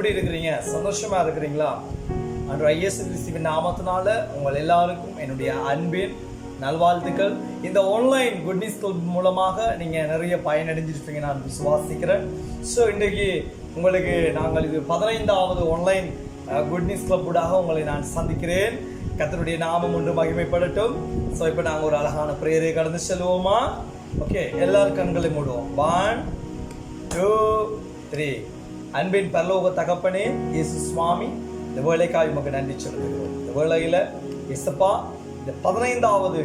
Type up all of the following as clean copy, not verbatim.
எப்படி இருக்கிறீங்க? சந்தோஷமா இருக்கிறீங்களா? அன்று இயேசு கிறிஸ்துவின் நாமத்தினால உங்கள் எல்லாருக்கும் என்னுடைய அன்பின் நல்வாழ்த்துக்கள். இந்த ஆன்லைன் குட் நியூஸ் கிளப் மூலமாக நீங்கள் நிறைய பயனடைஞ்சிருப்பீங்க நான் விசுவாசிக்கிறேன். ஸோ இன்றைக்கு உங்களுக்கு நாங்கள் இது 15வது ஆன்லைன் குட் நியூஸ் கிளப்புடாக உங்களை நான் சந்திக்கிறேன். கர்த்தருடைய நாமம் ஒன்று மகிமைப்படட்டும். ஸோ இப்போ நாங்கள் ஒரு அழகான பிரேயரை கடந்து செல்வோமா? ஓகே, எல்லாரும் கண்களை மூடுவோம். 1 2 3. அன்பின் பரலோக தகப்பனே இயேசு சுவாமி, இந்த வேலைக்காய் உமக்கு நன்றி சொல்லுகிறோம். இந்த வேளையில் இயேசுப்பா, இந்த 15வது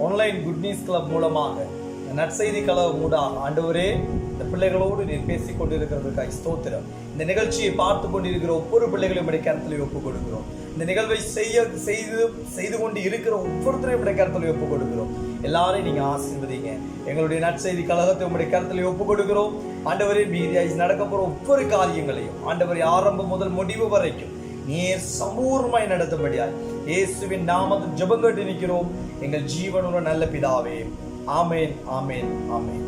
ஆன்லைன் குட் நியூஸ் கிளப் மூலமாக இந்த நற்செய்தி கலவு மூடாக ஆண்டவரே இந்த பிள்ளைகளோடு நீர் பேசிக் கொண்டிருக்கிறதுக்காய் ஸ்தோத்திரம். இந்த நிகழ்ச்சியை பார்த்து கொண்டிருக்கிற ஒவ்வொரு பிள்ளைகளையும் உடைய கருத்தில் ஒப்புக் கொடுக்கிறோம். இந்த நிகழ்வை செய்து கொண்டு இருக்கிற ஒவ்வொருத்தரையும் உடைய கருத்தில் ஒப்புக் கொடுக்கிறோம். எல்லாரையும் நீங்க ஆசீர்வதிங்க. எங்களுடைய நற்செய்தி கழகத்தை உடைய கருத்தில் ஒப்புக் கொடுக்கிறோம். ஆண்டவரே, மீதியாய் நடக்க போற ஒவ்வொரு காரியங்களையும் ஆண்டவரே ஆரம்பம் முதல் முடிவு வரைக்கும் நீர் சம்பூர்ணமாய் நடத்தும்படியாய் இயேசுவின் நாமத்தில் ஜெபம் கேட்டு நிற்கிறோம் எங்கள் ஜீவனுள்ள நல்ல பிதாவே. ஆமேன், ஆமேன், ஆமேன்.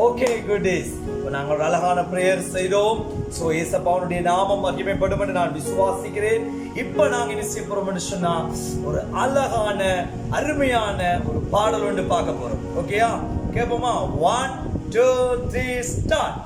Okay, good days. நாங்கள் ஒரு அழகான பிரேயர் செய்தோம். ஸோ இயேசப்பாவுடைய நாமம் மகிமைப்படும் என்று நான் விசுவாசிக்கிறேன். இப்போ நாங்கள் என்ன செய்ய போறோம்னு சொன்னா ஒரு அழகான அருமையான ஒரு பாடல் ஒன்று பார்க்க போறோம். ஓகேயா? கேட்போமா? 1 2 3 ஸ்டார்ட்.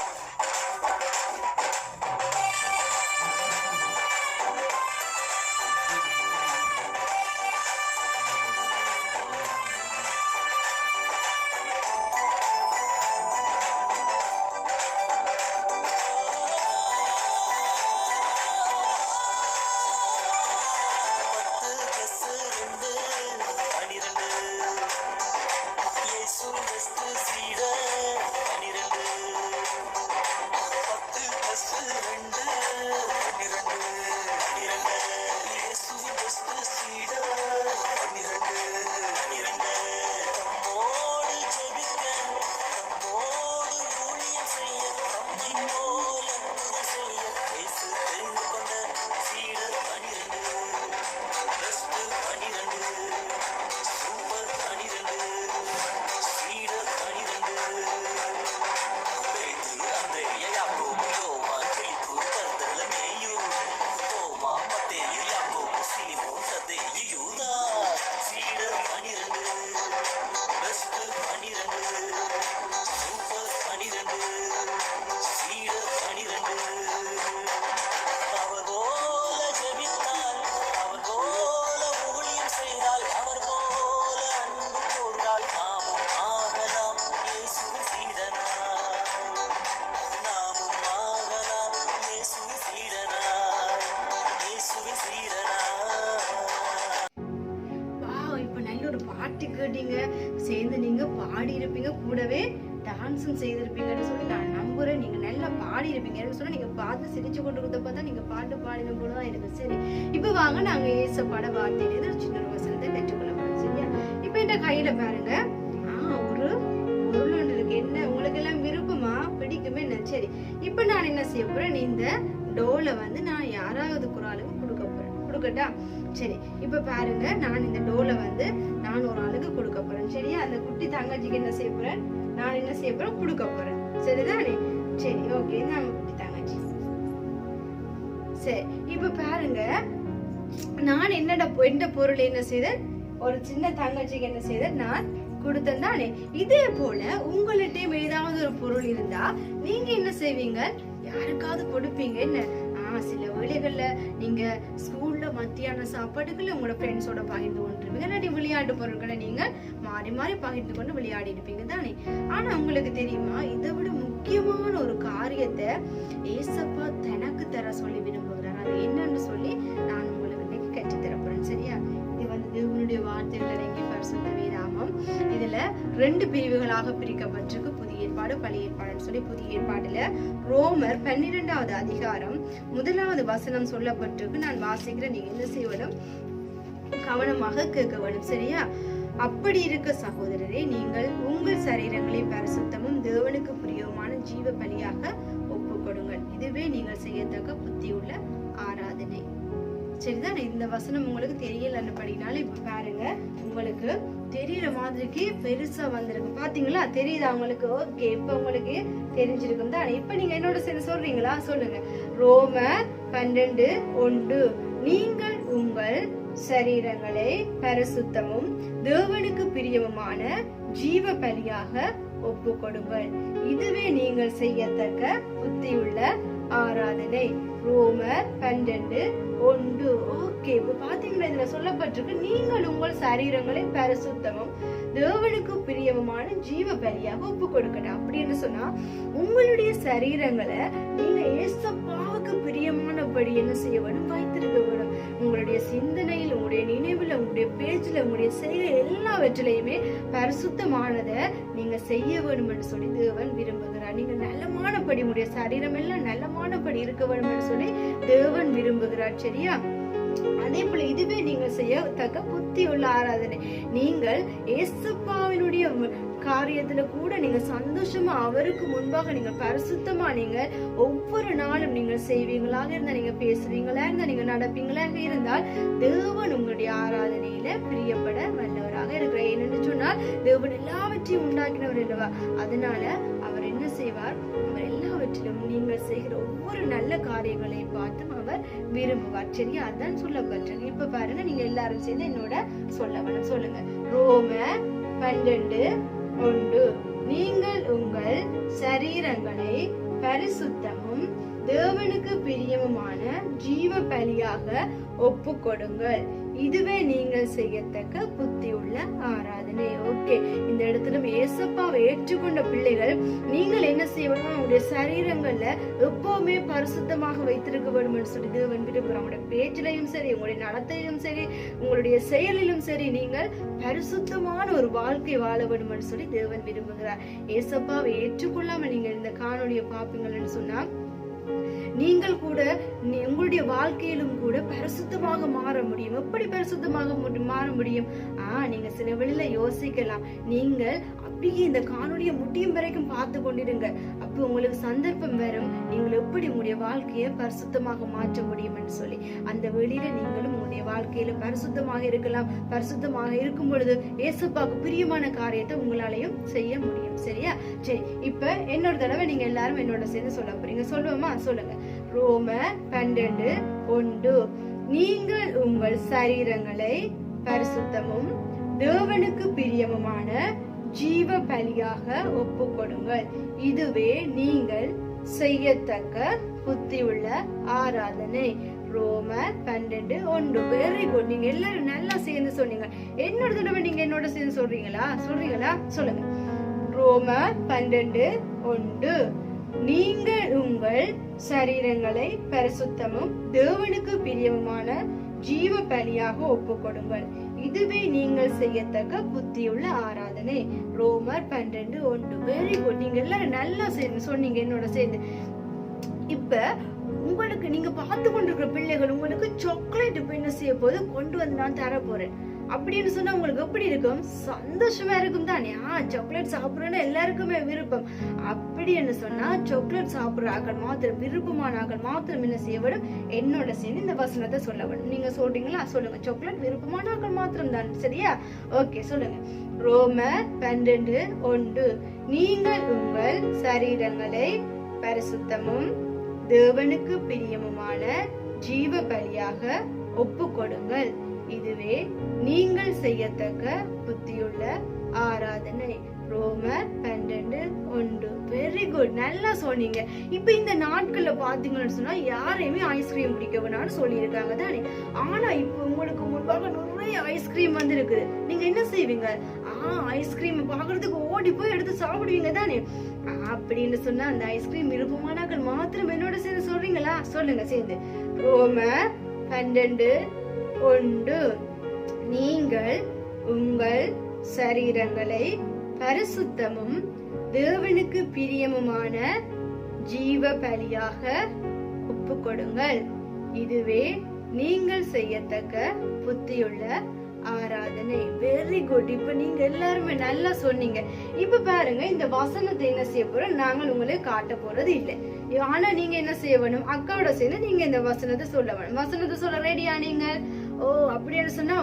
சேர்ந்து நீங்க பாடி இருப்பீங்க, கூடவே டான்ஸும் செய்திருப்பீங்கன்னு சொல்லி நான் நம்புறேன். நீங்க நல்லா பாடி இருப்பீங்கன்னு சொல்லி நீங்க பார்த்து சிரிச்சு கொண்டு இருந்தப்ப தான் நீங்க பாட்டு பாடின போலதான் எனக்கு. சரி, இப்ப வாங்க நாங்க ஏசப்பாட வார்த்தையில சின்ன ஒரு வசனத்தை கற்றுக்கொள்ள போறோம். சரியா? இப்ப என்ற கையில பாருங்க ஒரு பொருள் ஒன்று இருக்கு. என்ன உங்களுக்கு எல்லாம் விருப்பமா பிடிக்குமே என்ன? சரி, இப்ப நான் என்ன செய்ய போறேன், இந்த டோலை வந்து நான் யாராவது குராலுக்கு கொடுக்க போறேன். கொடுக்கட்டா? சரி, இப்ப பாருங்க, நான் இந்த டோலை வந்து நான் ஒரு ஆளுக்கு கொடுக்க போறேன். சரியா? அந்த குட்டி தங்கச்சிக்கு என்ன செய்ய போறேன், நான் என்ன செய்ய போறேன், கொடுக்க போறேன். சரிதானே? சரி, ஓகே. நான் குட்டி தங்கச்சி. சரி, இப்ப பாருங்க, நான் எந்த பொருள் என்ன செய்தேன், ஒரு சின்ன தங்கச்சிக்கு என்ன செய்தேன், நான் கொடுத்தேன் தானே. இதே போல உங்கள்கிட்ட ஏதாவது ஒரு பொருள் இருந்தா நீங்க என்ன செய்வீங்க, யாருக்காவது கொடுப்பீங்க. என்ன சில வேளைகள்ல நீங்க ஸ்கூல்ல மத்தியான சாப்பாடுகளை உங்களோட ஃப்ரெண்ட்ஸோட பகிர்ந்து கொண்டிருப்பீங்க, இல்லாட்டி விளையாட்டு பொருட்களை நீங்க மாறி மாறி பகிர்ந்து கொண்டு விளையாடி இருப்பீங்க தானே. ஆனா உங்களுக்கு தெரியுமா, இதை விட முக்கியமான ஒரு காரியத்தை ஏசப்பா தனக்கு தர சொல்லி விரும்புகிறார். அது என்னன்னு சொல்லி நான் உங்களுக்கு இன்னைக்கு கற்றுத்தரப்போறேன். சரியா? இது வந்து தேவனுடைய வார்த்தைகள் அடங்கிய பரிசுத்த வேதாகமம். இதுல 2 பிரிவுகளாக பிரிக்கப்பட்டிருக்கு, புதிய ஏற்பாடு பழைய ஏற்பாடுன்னு சொல்லி. புதிய ஏற்பாடுல ரோமர் 12வது அதிகாரம் 1வது வசனம் சொல்லப்பட்டிருக்கு. நான் வாசிக்கிறேன், நீங்க என்ன செய்யணும், கவனமாக கேட்க வேண்டும். சரியா? அப்படி இருக்க சகோதரரே, நீங்கள் உங்கள் சரீரங்களை பரிசுத்தமும் தேவனுக்கு பிரியமான ஜீவ பலியாக ஒப்புக் கொடுங்கள். இதுவே நீங்கள் செய்யத்தக்க புத்தியுள்ள ஆராதனை. சரிதான்? இந்த வசனம் உங்களுக்கு தெரியலன்னு படினாலும் இப்ப பாருங்க, உங்களுக்கு தெரியற மாதிரிக்கு பெருசா வந்திருக்கு. பாத்தீங்களா? தெரியுதா உங்களுக்கு? ஓகே, இப்ப உங்களுக்கு தெரிஞ்சிருக்கும் தான். இப்ப நீங்க என்னோட சேர்ந்து சொல்றீங்களா? சொல்லுங்க. ரோமர் 12:1 நீங்கள் உங்கள் சரீரங்களை பரிசுத்தமும் தேவனுக்கு பிரியமுமான ஜீவ பலியாக ஒப்பு கொடுங்கள். இதுவே நீங்கள் செய்யத்தக்க புத்தியுள்ள ஆராதனை. ரோமர் 12:1. ஓகே, இப்ப பாத்தீங்கன்னா இதுல சொல்லப்பட்டிருக்கு, நீங்கள் உங்கள் சரீரங்களை பரிசுத்தமும் தேவனுக்கு பிரியமான ஜீவ பலியாக ஒப்பு கொடுக்கணும். அப்படின்னு சொன்னா உங்களுடைய சரீரங்களை நீங்க ஏசப்பாவுக்கு பிரியமானபடி என்ன செய்ய வேணும், வைத்திருக்க வேணும். உங்களுடைய சிந்தனையில், உங்களுடைய நினைவுல, உங்களுடைய பேச்சுல, உங்களுடைய செயல் எல்லாவற்றிலையுமே பரிசுத்தமானதை நீங்க செய்ய வேணும் என்று சொல்லி தேவன் விரும்புகிறார். நீங்க நல்லமானபடி, உங்களுடைய சரீரம் எல்லாம் நல்லமானபடி இருக்க வேண்டும் என்று சொல்லி தேவன் விரும்புகிறார். சரியா? அதே போல இதுவே நீங்கள் செய்யத்தக்க புத்தி உள்ள ஆராதனை. நீங்கள் ஏசப்பாவினுடைய காரியத்துல கூட நீங்க சந்தோஷமா அவருக்கு முன்பாக நீங்க பரிசுத்தமா நீங்க ஒவ்வொரு நாளும் நீங்கள் செய்வீங்களாக இருந்தா, நீங்க பேசுவீங்களா இருந்தா, நீங்க நடப்பீங்களாக இருந்தால் தேவன் உங்களுடைய ஆராதனையில பிரியப்பட வல்லவராக இருக்கிறார். ஏனென்று சொன்னால் தேவன் எல்லாவற்றையும் உண்டாக்கினவர் அல்லவா? அதனால அவர் என்ன செய்வார், அவர் எல்லாவற்றிலும் நீங்கள் செய்கிற ஒவ்வொரு நல்ல காரியங்களை பார்த்தும் அவர் விரும்புவார். சரியா? அதான் சொல்லப்பட்டது. இப்ப பாருங்க, நீங்க எல்லாரும் சேர்ந்து என்னோட சொல்லுங்க. ரோமர் 12:1 நீங்கள் உங்கள் சரீரங்களை பரிசுத்தமும் தேவனுக்கு பிரியமுமான ஜீவ பலியாக ஒப்பு கொடுங்கள். இதுவே நீங்கள் செய்யத்தக்க புத்தி உள்ள ஆராதனை. ஓகே, இந்த இடத்துல ஏசப்பாவை ஏற்றுக்கொண்ட பிள்ளைகள் நீங்கள் என்ன செய்யணும், உங்களுடைய சரீரங்கள்ல எப்பவுமே பரிசுத்தமாக வைத்திருக்க வேண்டும் என்று சொல்லி தேவன் விரும்புகிறார். உங்களுடைய பேச்சிலையும் சரி, உங்களுடைய நடத்தையிலும் சரி, உங்களுடைய செயலிலும் சரி, நீங்கள் பரிசுத்தமான ஒரு வாழ்க்கை வாழ வேண்டும் என்று சொல்லி தேவன் விரும்புகிறார். ஏசப்பாவை ஏற்றுக்கொள்ளாமல் நீங்கள் இந்த காணொலியை பார்ப்பீங்கன்னு சொன்னா நீங்கள் கூட உங்களுடைய வாழ்க்கையிலும் கூட பரிசுத்தமாக மாற முடியும். எப்படி பரிசுத்தமாக மாற முடியும்? நீங்க சில வெளியில யோசிக்கலாம். நீங்கள் அப்படியே இந்த காணொலியை முடியும் வரைக்கும் பார்த்து கொண்டிருங்க. அப்ப உங்களுக்கு சந்தர்ப்பம் வரும், நீங்கள் எப்படி உங்களுடைய வாழ்க்கையை பரிசுத்தமாக மாற்ற முடியும் என்று சொல்லி. அந்த வெளியில நீங்களும் உங்களுடைய வாழ்க்கையில பரிசுத்தமாக இருக்கலாம். பரிசுத்தமாக இருக்கும் பொழுது ஏசப்பாக்கு பிரியமான காரியத்தை உங்களாலையும் செய்ய முடியும். சரியா? சரி, இப்ப இன்னொரு தடவை நீங்க எல்லாரும் என்னோட சேர்ந்து சொல்ல போறீங்க. சொல்லுவோமா? சொல்லுங்க. ரோமர் 12:1 நீங்கள் உங்கள் சரீரங்களை பரிசுத்தமும் தேவனுக்கு பிரியமுமான ஜீவ பலியாக ஒப்பு கொடுங்கள். இதுவே நீங்கள் செய்யத்தக்க புத்தியுள்ள ஆராதனை. ரோமர் 12:1. Very good. நீங்க எல்லாரும் நல்லா சேர்ந்து சொன்னீங்க. என்னோட தடவை நீங்க என்னோட சேர்ந்து சொல்றீங்களா? சொல்லுங்க. ரோமர் 12:1 நீங்கள் உங்கள் சரீரங்களை பரிசுத்தமும் தேவனுக்கு பிரியமுமான ஜீவ பலியாக ஒப்பு கொடுங்கள். இதுவே நீங்கள் செய்யத்தக்க புத்தியுள்ள ஆராதனை. ரோமர் 12:1. Very good. நீங்க எல்லாரும் நல்லா சேர்ந்து சொன்னீங்க என்னோட சேர்ந்து. இப்ப உங்களுக்கு நீங்க பார்த்து கொண்டிருக்கிற பிள்ளைகள் உங்களுக்கு சாக்லேட் இப்ப என்ன செய்ய போது கொண்டு வந்து நான் தர போறேன் அப்படின்னு சொன்னா உங்களுக்கு எப்படி இருக்கும்? சந்தோஷமா இருக்கும் தானே? சாக்லேட் சாப்பிடுறேன்னா எல்லாருக்குமே விருப்பம். அப்படின்னு சொன்னா சாக்லேட் சாப்பிடுற ஆக்கள் மாத்திரம், விருப்பமான ஆக்கள் மாத்திரம் என்ன செய்ய வேண்டும், என்னோட சேர்ந்து இந்த வசனத்தை சொல்ல வேண்டும். நீங்க சொல்றீங்களா? சொல்லுங்க. சாக்லேட் விருப்பமான ஆக்கள் மாத்திரம் தான். சரியா? ஓகே, சொல்லுங்க. ரோமர் 12:1 நீங்கள் உங்கள் சரீரங்களை பரிசுத்தமும் தேவனுக்கு பிரியமுமான ஜீவ பலியாக ஒப்பு கொடுங்கள். இதுவே நீங்கள் செய்யத்தக்க புத்தியுள்ள ஆராதனை. ரோமர் 12:1. Very good. நல்லா சொன்னீங்க. இப்ப இந்த நாட்கள்ல பாத்தீங்கன்னு சொன்னா யாரையுமே ஐஸ்கிரீம் பிடிக்க வேணாம்னு சொல்லி இருக்காங்க தானே? ஆனா இப்ப உங்களுக்கு முன்பாக நிறைய ஐஸ்கிரீம் வந்து இருக்குது. நீங்க என்ன செய்வீங்க? ஐஸ்கிரீம் பாக்குறதுக்கு ஓடி போய் எடுத்து சாப்பிடுவீங்க தானே? அப்படின்னு சொன்னா அந்த ஐஸ்கிரீம் விருப்பமானாக்கள் மாத்திரம் என்னோட சேர்ந்து சொல்றீங்களா? சொல்லுங்க சேர்ந்து. ரோமர் 12:1 நீங்கள் உங்கள் சரீரங்களை பரிசுத்தமும் தேவனுக்கு பிரியமுமான ஜீவ பலியாக ஒப்பு கொடுங்கள். இதுவே நீங்கள் செய்யத்தக்க புத்தியுள்ள ஆராதனை. Very good. இப்ப நீங்க எல்லாருமே நல்லா சொன்னீங்க. இப்ப பாருங்க, இந்த வசனத்தை என்ன செய்ய போறோம், நாங்கள் உங்களுக்கு காட்ட போறது இல்லை. ஆனா நீங்க என்ன செய்ய வேணும், அக்காவோட சேர்ந்து நீங்க இந்த வசனத்தை சொல்ல வேணும். வசனத்தை சொல்ல ரெடியா நீங்க? அப்படின்னு சொன்னா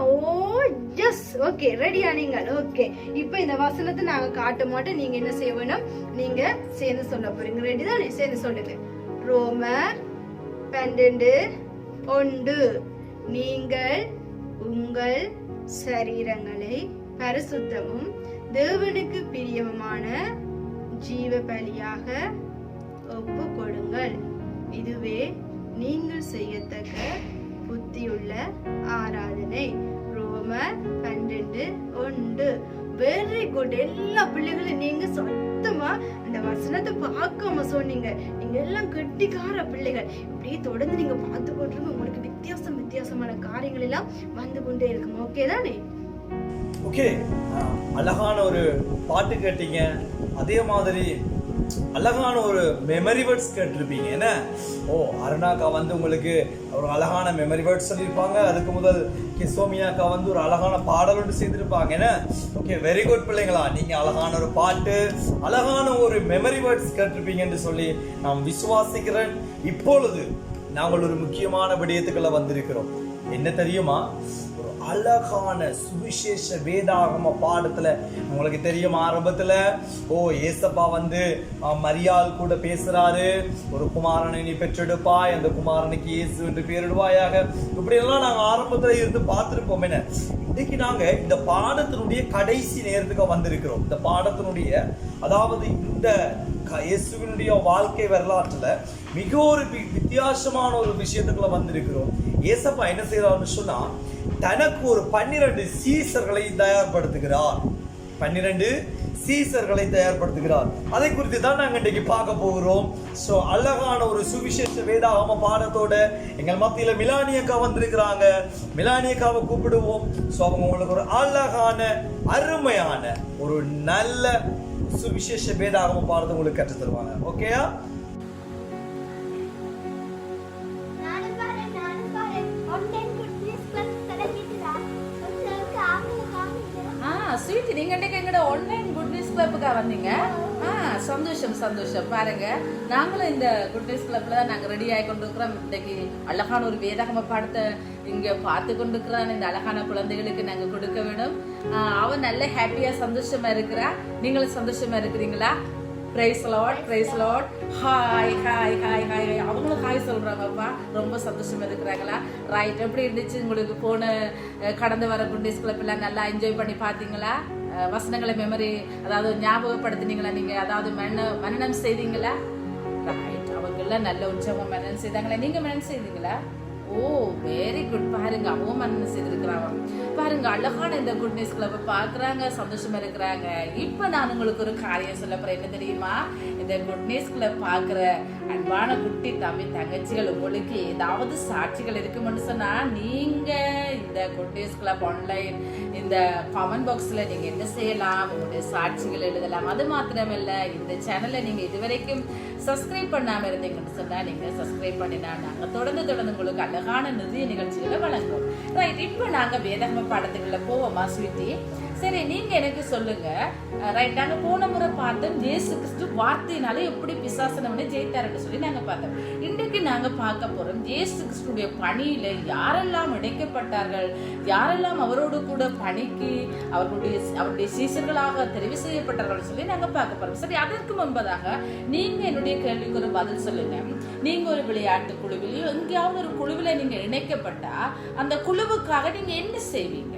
எஸ். ஓகே, ரெடியா நீங்க? ஓகே, இப்ப இந்த வசனத்தை நாங்க காட்ட மாட்டோம். நீங்க என்ன செய்ய வேணும், நீங்க சேர்ந்து சொல்ல போறீங்க. ரெடி தானே? சேர்ந்து சொல்லுங்க. ரோமர் 12:1 நீங்கள் உங்கள் சரீரங்களை பரிசுத்தமும் தேவனுக்கு பிரியமான ஜீவ பலியாக ஒப்பு கொடுங்கள். இதுவே நீங்கள் செய்யத்தக்க புத்தியுள்ள ஆராதனை. ரோமர் 12:1. Very good. எல்லா பிள்ளைகளும் நீங்க சொந்தமா அந்த வசனத்தை பார்க்காம சொன்னீங்க. நீங்க எல்லாம் கெட்டிக்கார பிள்ளைகள். இப்படியே தொடர்ந்து நீங்க பார்த்து கொண்டிருங்க. உங்களுக்கு வித்தியாசமான காரியங்கள் எல்லாம் வந்து கொண்டே இருக்கும். ஓகே தானே? ஓகே, அழகான ஒரு பாட்டு கேட்டீங்க. அதே மாதிரி அழகான ஒரு மெமரி வேர்ட்ஸ் கேட்டிருப்பீங்க. என்ன அருணாக்கா வந்து உங்களுக்கு ஒரு அழகான மெமரி வேர்ட்ஸ் சொல்லியிருப்பாங்க. அதுக்கு முதல் கிசோமியாக்கா வந்து ஒரு அழகான பாடல் ஒன்று செய்திருப்பாங்க. என்ன ஓகே, வெரி குட் பிள்ளைங்களா. நீங்க அழகான ஒரு பாட்டு, அழகான ஒரு மெமரி வேர்ட்ஸ் கேட்டிருப்பீங்க என்று சொல்லி நான் விசுவாசிக்கிறேன். இப்பொழுது நாங்கள் ஒரு முக்கியமான விடயத்துக்குள்ள வந்திருக்கிறோம். என்ன தெரியுமா? ஒரு அழகான சுவிசேஷ வேதாகம பாடத்துல உங்களுக்கு தெரியும், ஆரம்பத்துல ஏசப்பா வந்து மரியாள் கூட பேசுறாரு. ஒரு குமாரனை நீ பெற்றெடுப்பாய், அந்த குமாரனுக்கு இயேசு என்று பேரிடுவாயாக. இப்படி எல்லாம் நாங்க ஆரம்பத்துல இருந்து பார்த்திருப்போம். என்ன இன்னைக்கு நாங்க இந்த பாடத்தினுடைய கடைசி நேரத்துக்கு வந்திருக்கிறோம். இந்த பாடத்தினுடைய அதாவது இந்த இயேசுவினுடைய வாழ்க்கை வரலாற்றுல மிக ஒரு வித்தியாசமான ஒரு விஷயத்துக்குள்ள வந்திருக்கிறோம். ஏசப்பா என்ன செய்யறாருன்னு சொன்னா, தனக்கு ஒரு 12 சீசர்களை தயார்படுத்துகிறார். 12 சீசர்களை தயார்படுத்துகிறார். அதை குறித்து தான் நாங்க இன்னைக்கு பார்க்க போகிறோம். சோ அழகான ஒரு சுவிசேஷ வேதாகம பாடத்தோட எங்கள் மத்தியில மிலானியக்கா வந்திருக்கிறாங்க. மிலானியக்காவை கூப்பிடுவோம். சோ அவங்க உங்களுக்கு ஒரு அழகான அருமையான ஒரு நல்ல சுவிசேஷ வேதாகம பாடத்தை உங்களுக்கு கற்றுத் தருவாங்க. ஓகேயா? ஸ்வீட், நீங்க இன்னைக்கு எங்கட ஆன்லைன் குட் நியூஸ் கிளப்புக்கா வந்தீங்க? சந்தோஷம். பாருங்க, நாங்களும் இந்த குட் நியூஸ் கிளப்ல தான் நாங்க ரெடி ஆகி கொண்டிருக்கிறோம். இன்னைக்கு அழகான ஒரு வேதாகம பாடத்தை இங்க பார்த்து கொண்டிருக்கிறான். இந்த அழகான குழந்தைகளுக்கு நாங்க கொடுக்க வேணும். அவன் நல்ல ஹாப்பியா சந்தோஷமா இருக்கிறா. நீங்களும் சந்தோஷமா இருக்கிறீங்களா? Praise Lord. ஹாய். அவங்களும் ஹாய் சொல்றாங்கப்பா. ரொம்ப சந்தோஷமா இருக்கிறாங்களா? ரைட். எப்படி இருந்துச்சு உங்களுக்கு போன கடந்த வர குட் நியூஸ் கிளப் எல்லாம் நல்லா என்ஜாய் பண்ணி பாத்தீங்களா? வசனங்களை மெமரி அதாவது ஞாபகப்படுத்தினீங்களா? நீங்க அதாவது மனனம் செய்தீங்களா? ரைட். அவங்க எல்லாம் நல்ல உற்சவம் மனனம் செய்தாங்களா? நீங்க மனனம் செய்தீங்களா? Very good. பாருங்க, அவன் மனனம் செய்திருக்கிறான். பாருங்க, அழகான இந்த குட் நியூஸ் கிளப்பை பாக்குறாங்க, சந்தோஷமா இருக்கிறாங்க. இப்ப நான் உங்களுக்கு ஒரு காரியம் சொல்ல போறேன். என்ன தெரியுமா? இந்த குட் நியூஸ் கிளப் பாக்குற அன்பான குட்டி தம்பி தங்கச்சிகள், உங்களுக்கு ஏதாவது சாட்சிகள் இருக்குமென்னு சொன்னா, நீங்க இந்த குட் நியூஸ் கிளப் ஆன்லைன் இந்த காமெண்ட் பாக்ஸ்ல நீங்க என்ன செய்யலாம்? உங்களுடைய சாட்சிகள் எழுதலாம். அது மாத்திரமல்ல, இந்த சேனலை நீங்க இதுவரைக்கும் சப்ஸ்கிரைப் பண்ணாம இருந்தீங்கன்னு சொன்னா நீங்க சப்ஸ்கிரைப் பண்ணினா நாங்க தொடர்ந்து உங்களுக்கு அழகான நிறைய நிகழ்ச்சிகளை வழங்குவோம். ரைட். இப்ப நாங்க வேதாகம பாடத்துக்குள்ள போவோமா ஸ்வீட்டி? சரி, நீங்க எனக்கு சொல்லுங்க. ரைட். நாங்க போன முறை பார்த்தோம் இயேசு கிறிஸ்து வார்த்தையினாலே எப்படி பிசாசனவனை ஜெயித்தாருன்னு சொல்லி நாங்க பார்த்தோம். இன்றைக்கு நாங்க பார்க்க போறோம் இயேசு கிறிஸ்துடைய பணியில யாரெல்லாம் இணைக்கப்பட்டார்கள், யாரெல்லாம் அவரோடு கூட பணிக்கு அவருடைய சீசர்களாக தெரிவு செய்யப்பட்டார்கள் சொல்லி நாங்க பார்க்க போறோம். சரி, அதற்கு முன்பதாக நீங்க என்னுடைய கேள்விக்கு ஒரு பதில் சொல்லுங்க. நீங்க ஒரு விளையாட்டு குழுவில் எங்கேயாவது ஒரு குழுவில நீங்க இணைக்கப்பட்டா அந்த குழுவுக்காக நீங்க என்ன செய்வீங்க?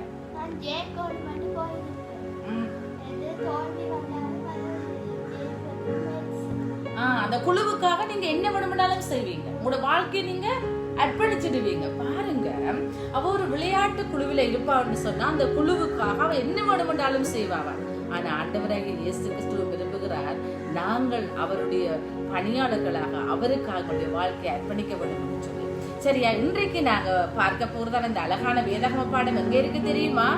அந்த குழுவுக்காக நீங்க என்ன வேணும்னாலும் செய்வீங்க. உங்களோட வாழ்க்கையை நீங்க அர்ப்பணிச்சிடுவீங்க. பாருங்க, அவ ஒரு விளையாட்டு குழுவில இருப்பான்னு சொன்னா அந்த குழுவுக்காக அவ என்ன வேணும்னாலும் செய்வாங்க. ஆனா ஆண்டவராகிய இயேசு கிறிஸ்து விரும்புகிறார் நாங்கள் அவருடைய பணியாளர்களாக அவருக்காக வாழ்க்கையை அர்ப்பணிக்க வேண்டும் சொல்லி. சரியா? இன்றைக்கு நாங்க பார்க்க போறதான இந்த அழகான வேதாகம பாடம் எங்க இருக்கு தெரியுமா?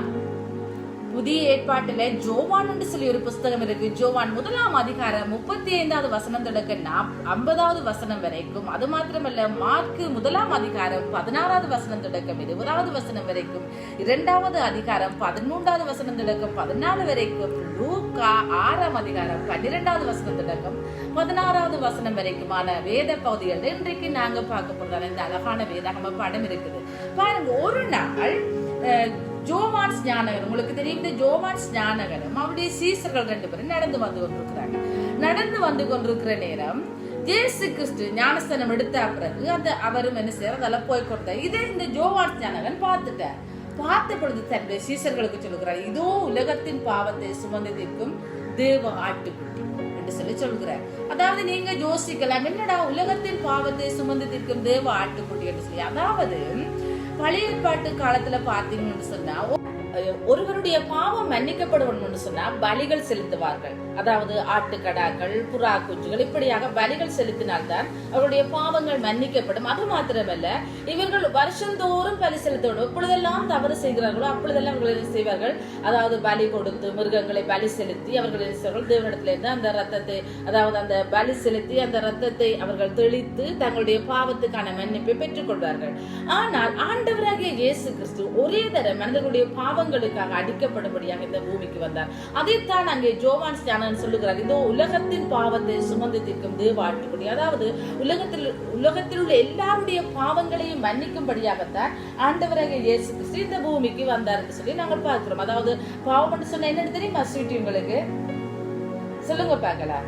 புதிய ஏற்பாட்டுல ஜோவான் என்று சொல்லி ஒரு புஸ்தகம் இருக்கு. ஜோவான் 1ஆம் அதிகாரம் 35வது வசனம் தொடக்க 50வது வசனம் வரைக்கும். அது மாத்திரமல்ல, மார்க்கு 1ஆம் அதிகாரம் 16வது வசனம் தொடக்கம் 20வது வசனம் வரைக்கும். 2வது அதிகாரம் 13வது வசனம் தொடக்கம் 14 வரைக்கும். லூக்கா 6ஆம் அதிகாரம் 12வது வசனம் தொடக்கம் 16வது வசனம் வரைக்குமான வேத பகுதிகள் இன்றைக்கு நாங்க பார்க்க போறதான இந்த அழகான வேதாகம பாடம் இருக்குது. பாருங்க, ஒரு நாள் ஜோவான் ஸ்நானகர், உங்களுக்கு தெரியும் ஜோவான் ஸ்நானகரும் அவருடைய சீசர்கள் 2 பேரும் நடந்து வந்து கொண்டிருக்கிறாங்க. நடந்து வந்து கொண்டிருக்கிற நேரம் இயேசு கிறிஸ்து ஞானஸ்தானம் எடுத்த பிறகு அந்த அவரும் என்ன செய்யற அதெல்லாம் போய் கொடுத்தார். இதை இந்த யோவான் ஸ்நானகன் பார்த்துட்டார். பார்த்த பொழுது தன்னுடைய சீஷர்களுக்கு சொல்லுகிறார், இதோ உலகத்தின் பாவத்தை சுமந்து தீர்க்கும் தேவ ஆட்டுக்குட்டி என்று சொல்லி சொல்கிறார். அதாவது நீங்க யோசிக்கலாம், என்னடா உலகத்தின் பாவத்தை சுமந்து தீர்க்கும் தேவ ஆட்டுக்குட்டி என்று சொல்லி. அதாவது பழைய ஏற்பாட்டு காலத்துல பாத்தீங்கன்னு சொன்னா ஒருவருடைய பாவம் மன்னிக்கப்படும் சொன்னா பலிகள் செலுத்துவார்கள். அதாவது ஆட்டுக்கடாக்கள், புறா குஞ்சுகள் இப்படியாக பலிகள் செலுத்தினால்தான் அவருடைய பாவங்கள் மன்னிக்கப்படும். அது மாத்திரமல்ல, இவர்கள் வருஷந்தோறும் பலி செலுத்தணும். எப்பொழுதெல்லாம் தவறு செய்கிறார்களோ அப்பொழுதெல்லாம் அவர்கள் என்ன செய்வார்கள், அதாவது பலி கொடுத்து மிருகங்களை பலி செலுத்தி அவர்கள் என்ன செய்வார்கள், தேவனிடத்துல இருந்து அந்த ரத்தத்தை, அதாவது அந்த பலி செலுத்தி அந்த ரத்தத்தை அவர்கள் தெளித்து தங்களுடைய பாவத்துக்கான மன்னிப்பை பெற்றுக் கொள்வார்கள். ஆனால் ஆண்டவராகிய இயேசு கிறிஸ்து ஒரே தர மனிதர்களுடைய பாவங்களுக்காக அடிக்கப்படும்படியாக இந்த பூமிக்கு வந்தார். அதைத்தான் அங்கே யோவான் ஸ்நானகன் சொல்லுகிறார், இதோ உலகத்தின் பாவத்தை சுமந்து தீர்க்கும் தேவ ஆட்டுக்குட்டி. அதாவது உலகத்தில் உள்ள எல்லாருடைய பாவங்களையும் மன்னிக்கும்படியாகத்தான் ஆண்டவராகிய இயேசு கிறிஸ்து இந்த பூமிக்கு வந்தார் என்று சொல்லி நாங்கள் பார்க்கிறோம். அதாவது பாவம் என்று சொன்ன என்னன்னு தெரியுமா ஸ்வீட்டி உங்களுக்கு? சொல்லுங்க பார்க்கலாம்.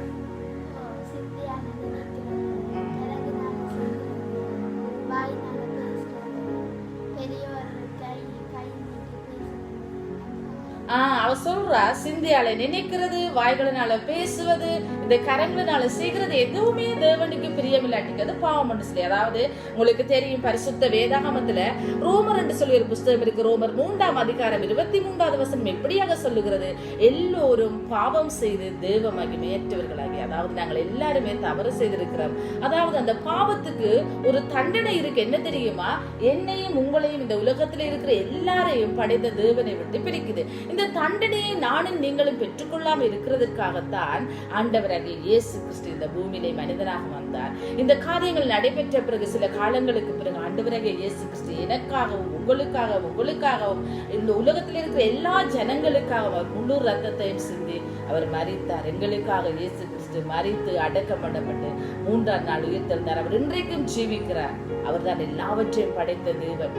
அவ சொல்றா, சிந்தியால நினைக்கிறது, வாய்களினால பேசுவது, இந்த கரங்களினால செய்கிறது எதுவுமே தேவனுக்கு பிரியமில்லாட்டிக்கு அது பாவம் என்று சொல்லி. அதாவது உங்களுக்கு தெரியும், பரிசுத்த வேதாகமத்துல ரோமர் என்று சொல்லி ஒரு புஸ்தகம் இருக்கு. ரோமர் 3ஆம் அதிகாரம் 23வது வசனம் எப்படியாக சொல்லுகிறது, எல்லோரும் பாவம் செய்து தேவ மகிமையற்றவர்களாகி, அதாவது நாங்கள் எல்லாருமே தவறு செய்திருக்கிறோம். அதாவது அந்த பாவத்துக்கு ஒரு தண்டனை இருக்கு. என்ன தெரியுமா, என்னையும் உங்களையும் இந்த உலகத்துல இருக்கிற எல்லாரையும் படைத்த தேவனை விட்டு பிரிக்குது. இந்த தண்டனையை நானும் நீங்களும் பெற்றுக்கொள்ளாம இருக்கிறதுக்காகத்தான் ஆண்டவராகிய இயேசு கிறிஸ்து இந்த பூமியிலே மனிதனாக வந்தார். இந்த காரியங்கள் நடைபெற்ற பிறகு சில காலங்களுக்கு பிறகு ஆண்டவராகிய இயேசு கிறிஸ்து எனக்காகவும் உங்களுக்காகவும் இந்த உலகத்தில் இருக்கிற எல்லா ஜனங்களுக்காகவும் அவர் முழு ரத்தத்தையும் சிந்தி அவர் மரித்தார். எங்களுக்காக இயேசு கிறிஸ்து மரித்து அடக்கம் பண்ணப்பட்டு 3ஆம் நாள் உயிர்த்தெழுந்தார். அவர் இன்றைக்கும் ஜீவிக்கிறார். அவர் தான் எல்லாவற்றையும் படைத்த தேவன்.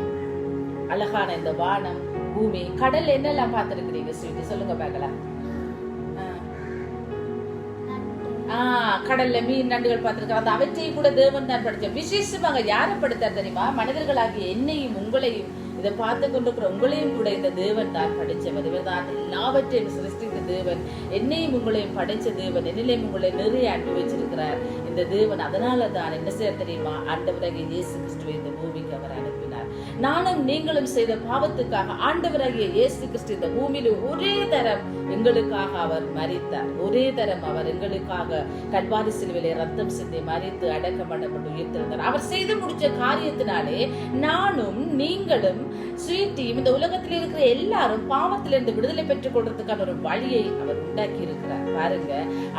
அழகான இந்த வானம், பூமி, கடல் என்னெல்லாம் பார்த்திருக்கிறீங்க ஸ்வீட்டி? சொல்லுங்க பார்க்கலாம். கடல்ல மீன் நண்டுகள் பார்த்திருக்காங்க. அந்த அவற்றை கூட தேவன் தான் படைச்சார். விசேஷமாக யாரை படைத்தார் தெரியுமா? மனிதர்களாகிய என்னையும் உங்களையும், இதை பார்த்து கொண்டிருக்கிற உங்களையும் கூட இந்த தேவன் தான் படைச்சவர். இவர் தான் எல்லாவற்றையும் சிருஷ்டித்த தேவன். என்னையும் உங்களையும் படைச்ச தேவன். என்னையும் உங்களை நிறைய அன்பு வச்சிருக்கிறார் இந்த தேவன். அதனால தான் என்ன செய்ய தெரியுமா, ஆண்டவராகிய இயேசு கிறிஸ்துவை இந்த பூமிக்கு அவர் அனுப்பினார். நானும் நீங்களும் செய்த பாவத்துக்காக ஆண்டவராகிய இயேசு கிறிஸ்து இந்த பூமியில ஒரே தரம் எங்களுக்காக அவர் மரித்தார். ஒரே தரம் அவர் எங்களுக்காக கல்வாரி சிலுவையிலே ரத்தம் சிந்தி மரித்து அடக்கம் பண்ணப்பட்டு உயிர்த்தெழுந்தார். அவர் செய்து முடிச்ச காரியத்தினாலே நானும் நீங்களும் ஸ்வீட்டியும் இந்த உலகத்தில் இருக்கிற எல்லாரும் பாவத்திலிருந்து விடுதலை பெற்றுக் கொள்றதுக்கான ஒரு வழியை அவர் உண்டாக்கி இருக்கிறார். பாருங்க,